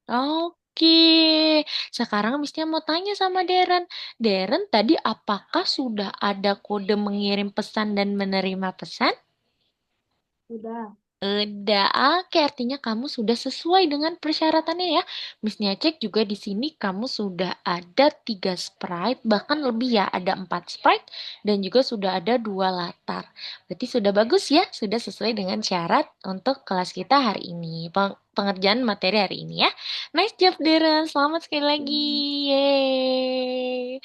Oke, sekarang Missnya mau tanya sama Deren. Deren, tadi apakah sudah ada kode mengirim pesan dan menerima pesan? Sudah. Udah, oke, artinya kamu sudah sesuai dengan persyaratannya ya. Missnya cek juga di sini kamu sudah ada 3 sprite, bahkan lebih ya, ada 4 sprite dan juga sudah ada 2 latar. Berarti sudah bagus ya, sudah sesuai dengan syarat untuk kelas kita hari ini, pengerjaan materi hari ini ya. Nice job, Deren. Selamat sekali lagi. Yeay.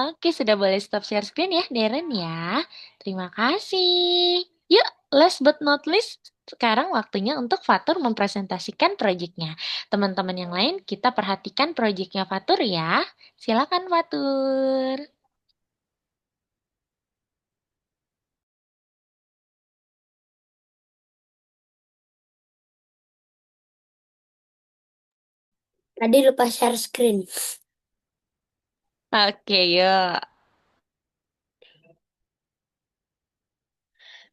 Oke, sudah boleh stop share screen ya, Deren ya. Terima kasih. Yuk, last but not least, sekarang waktunya untuk Fatur mempresentasikan proyeknya. Teman-teman yang lain, kita perhatikan proyeknya Fatur ya. Silakan Fatur. Tadi lupa share screen. Oke, yuk.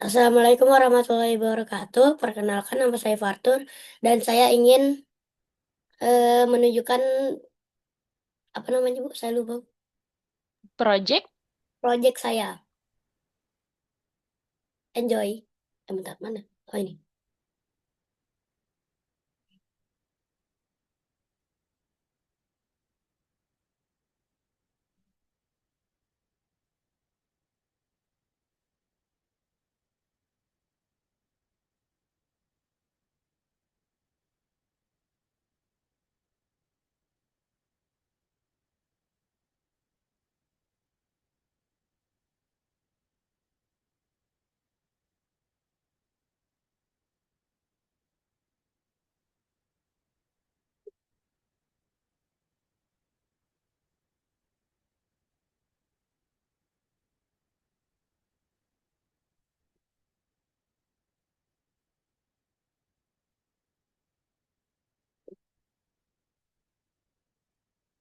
Assalamualaikum warahmatullahi wabarakatuh. Perkenalkan nama saya Fartur dan saya ingin menunjukkan apa namanya Bu? Saya lupa. Project. Proyek saya. enjoy. Bentar, mana? Oh ini.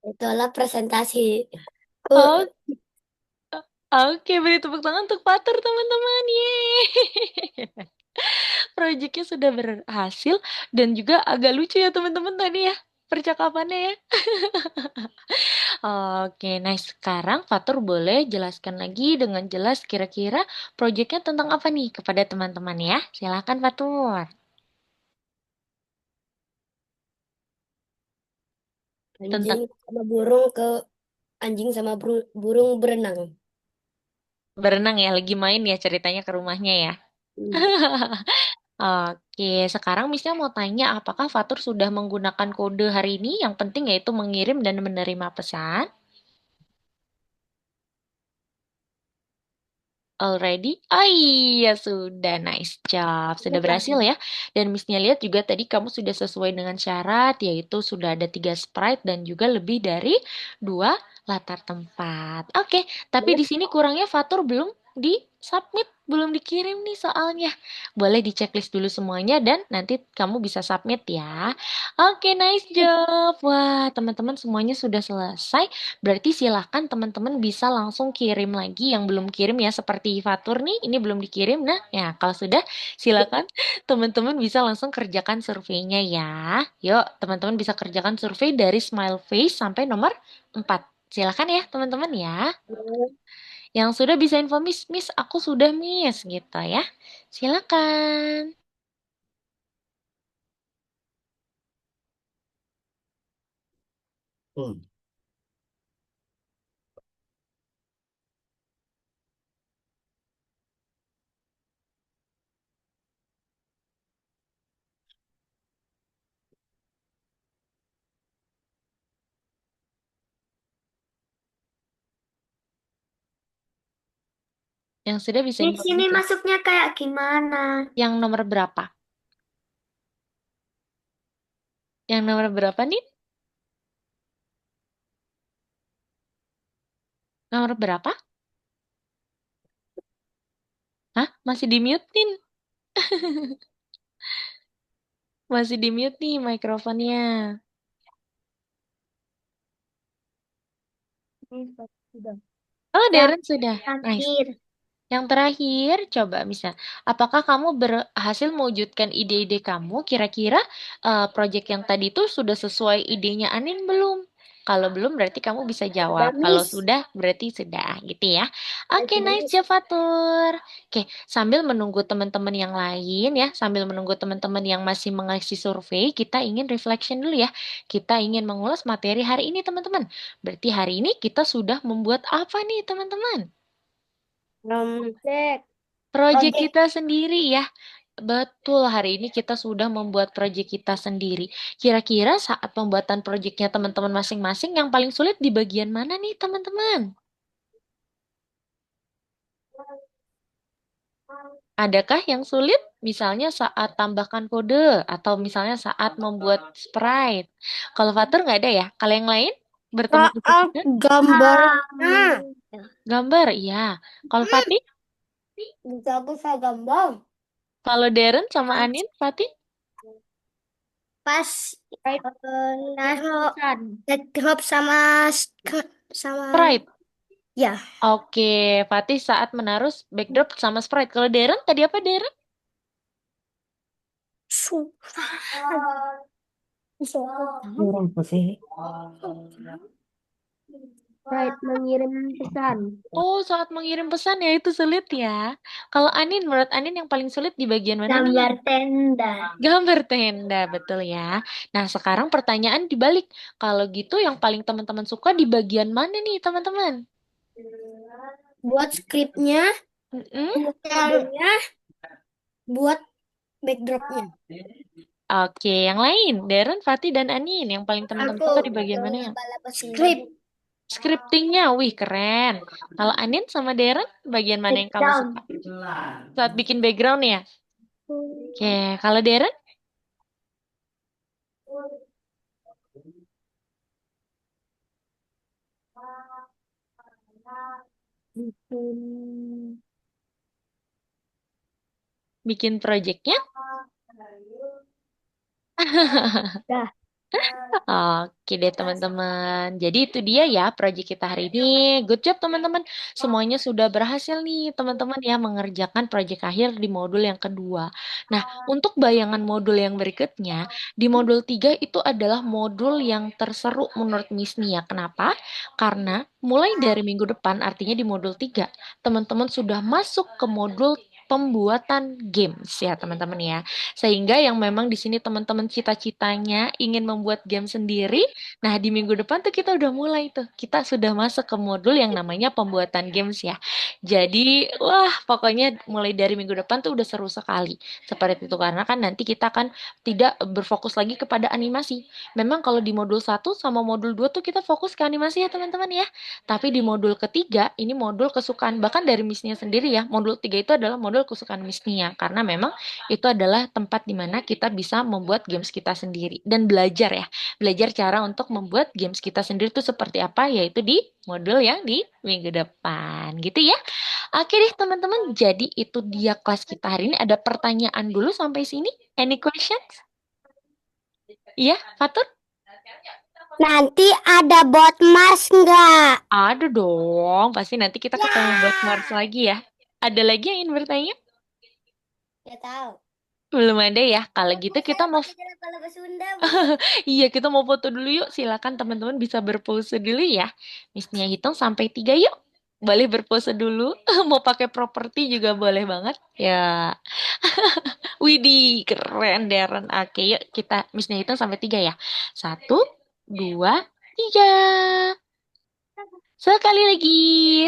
Itulah presentasi. Uh, Oh, oke, beri tepuk tangan untuk Fatur, teman-teman. Yeay. Proyeknya sudah berhasil dan juga agak lucu ya, teman-teman, tadi ya. Percakapannya ya. Oke, nah sekarang Fatur boleh jelaskan lagi dengan jelas kira-kira proyeknya tentang apa nih kepada teman-teman ya. Silakan Fatur. Tentang anjing sama burung ke anjing sama burung berenang. berenang ya, lagi main ya ceritanya ke rumahnya ya. Hmm. Oke, sekarang misalnya mau tanya apakah Fatur sudah menggunakan kode hari ini? Yang penting yaitu mengirim dan menerima pesan. Already? Oh iya, sudah. Nice job. Sudah berhasil ya. Dan Missnya lihat juga tadi kamu sudah sesuai dengan syarat, yaitu sudah ada 3 sprite dan juga lebih dari 2 latar tempat. Oke, tapi di sini kurangnya Fatur belum di submit, belum dikirim nih soalnya. Boleh diceklis dulu semuanya dan nanti kamu bisa submit ya. Oke, nice job. Wah, teman-teman semuanya sudah selesai. Berarti silahkan teman-teman bisa langsung kirim lagi yang belum kirim ya seperti Fatur nih, ini belum dikirim. Nah, ya kalau sudah silakan teman-teman bisa langsung kerjakan surveinya ya. Yuk, teman-teman bisa kerjakan survei dari smile face sampai nomor 4. Silakan ya teman-teman ya. Yang sudah bisa info Miss, Miss aku sudah Miss gitu ya. Silakan. Hmm. Yang sudah bisa Di info sini Miss ya. masuknya kayak gimana? Yang nomor berapa? Yang nomor berapa nih? Nomor berapa? Hah? Masih di mute. Masih di mute nih mikrofonnya. Sudah. Oh, Yang Darren sudah. Nice. terakhir. Yang terakhir, coba bisa. Apakah kamu berhasil mewujudkan ide-ide kamu? Kira-kira project yang tadi itu sudah sesuai idenya Anin belum? Kalau belum, berarti kamu bisa Sudah, jawab. Kalau Miss. sudah, berarti sudah, gitu ya. Oke, Sudah, nice Miss. job, Fatur. Oke, sambil menunggu teman-teman yang lain ya, sambil menunggu teman-teman yang masih mengisi survei, kita ingin reflection dulu ya. Kita ingin mengulas materi hari ini, teman-teman. Berarti hari ini kita sudah membuat apa nih, teman-teman? Cek. Proyek Project. kita sendiri ya. Betul, hari ini kita sudah membuat proyek kita sendiri. Kira-kira saat pembuatan proyeknya teman-teman masing-masing yang paling sulit di bagian mana nih, teman-teman? Adakah yang sulit? Misalnya saat tambahkan kode atau misalnya saat membuat sprite. Kalau Fatur nggak ada ya? Kalau yang lain bertemu Saat kesulitan? gambarnya. Gambar, iya. Kalau Fatih? Bisa aku saya gambar. Kalau Darren sama Anin, Fatih? Pas naruh backdrop sama sama Sprite. ya. Oke, Fatih saat menaruh backdrop sama sprite. Kalau Darren tadi apa Darren? Susah. Orang putih. Saat mengirim pesan. Oh, saat mengirim pesan ya itu sulit ya. Kalau Anin, menurut Anin yang paling sulit di bagian mana nih? Gambar tenda. Gambar tenda, betul ya. Nah, sekarang pertanyaan dibalik. Kalau gitu yang paling teman-teman suka di bagian mana nih, teman-teman? Buat skripnya, Mm-mm. buat modelnya, buat backdropnya. Oke, yang lain. Darren, Fatih, dan Anin. Yang paling teman-teman Aku suka di bagian mana ya? skrip. Scriptingnya, wih keren. Kalau Anin sama Darren, bagian mana yang kamu suka? Background. Saat bikin background ya? Oke, kalau Darren? Bikin Bikin projectnya? dah. Oke deh teman-teman. Jadi itu dia ya proyek kita hari ini. Good job teman-teman. Semuanya sudah berhasil nih teman-teman ya mengerjakan proyek akhir di modul yang kedua. Nah, untuk bayangan modul yang berikutnya, di modul 3 itu adalah modul yang terseru menurut Miss Nia. Kenapa? Karena mulai dari minggu depan, artinya di modul 3 teman-teman sudah masuk ke modul pembuatan games ya teman-teman ya. Sehingga yang memang di sini teman-teman cita-citanya ingin membuat game sendiri. Nah, di minggu depan tuh kita udah mulai tuh. Kita sudah masuk ke modul yang namanya pembuatan games ya. Jadi, wah, pokoknya mulai dari minggu depan tuh udah seru sekali. Seperti itu karena kan nanti kita kan tidak berfokus lagi kepada animasi. Memang kalau di modul 1 sama modul 2 tuh kita fokus ke animasi ya teman-teman ya. Tapi di modul ketiga ini modul kesukaan bahkan dari Miss Nia sendiri ya. Modul 3 itu adalah modul kesukaan Miss Nia karena memang itu adalah tempat di mana kita bisa membuat games kita sendiri dan belajar ya. Belajar cara untuk membuat games kita sendiri itu seperti apa yaitu di modul yang di minggu depan gitu ya. Oke deh teman-teman, jadi itu dia kelas kita hari ini. Ada pertanyaan dulu sampai sini? Any questions? Iya, Fatur? Nanti ada bot Mars nggak? Ada dong, pasti nanti kita ketemu buat Mars lagi ya. Ada lagi yang ingin bertanya? Ya tahu. Belum ada ya. Kalau gitu kita mau Kalau bahasa Sunda. iya, kita mau foto dulu yuk. Silakan teman-teman bisa berpose dulu ya. Miss Nia hitung sampai 3 yuk. Boleh berpose dulu. Mau pakai properti juga boleh banget. Ya. Widih, keren Darren. Oke, yuk kita Miss Nia hitung sampai 3 ya. Satu, dua, tiga. Sekali lagi.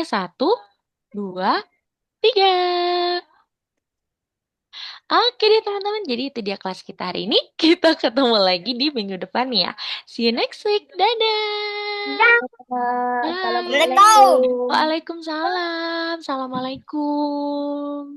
Satu, dua, tiga. Oke deh teman-teman, jadi itu dia kelas kita hari ini. Kita ketemu lagi di minggu depan ya. See you next week. Dadah. Bye. Assalamualaikum. Waalaikumsalam. Assalamualaikum.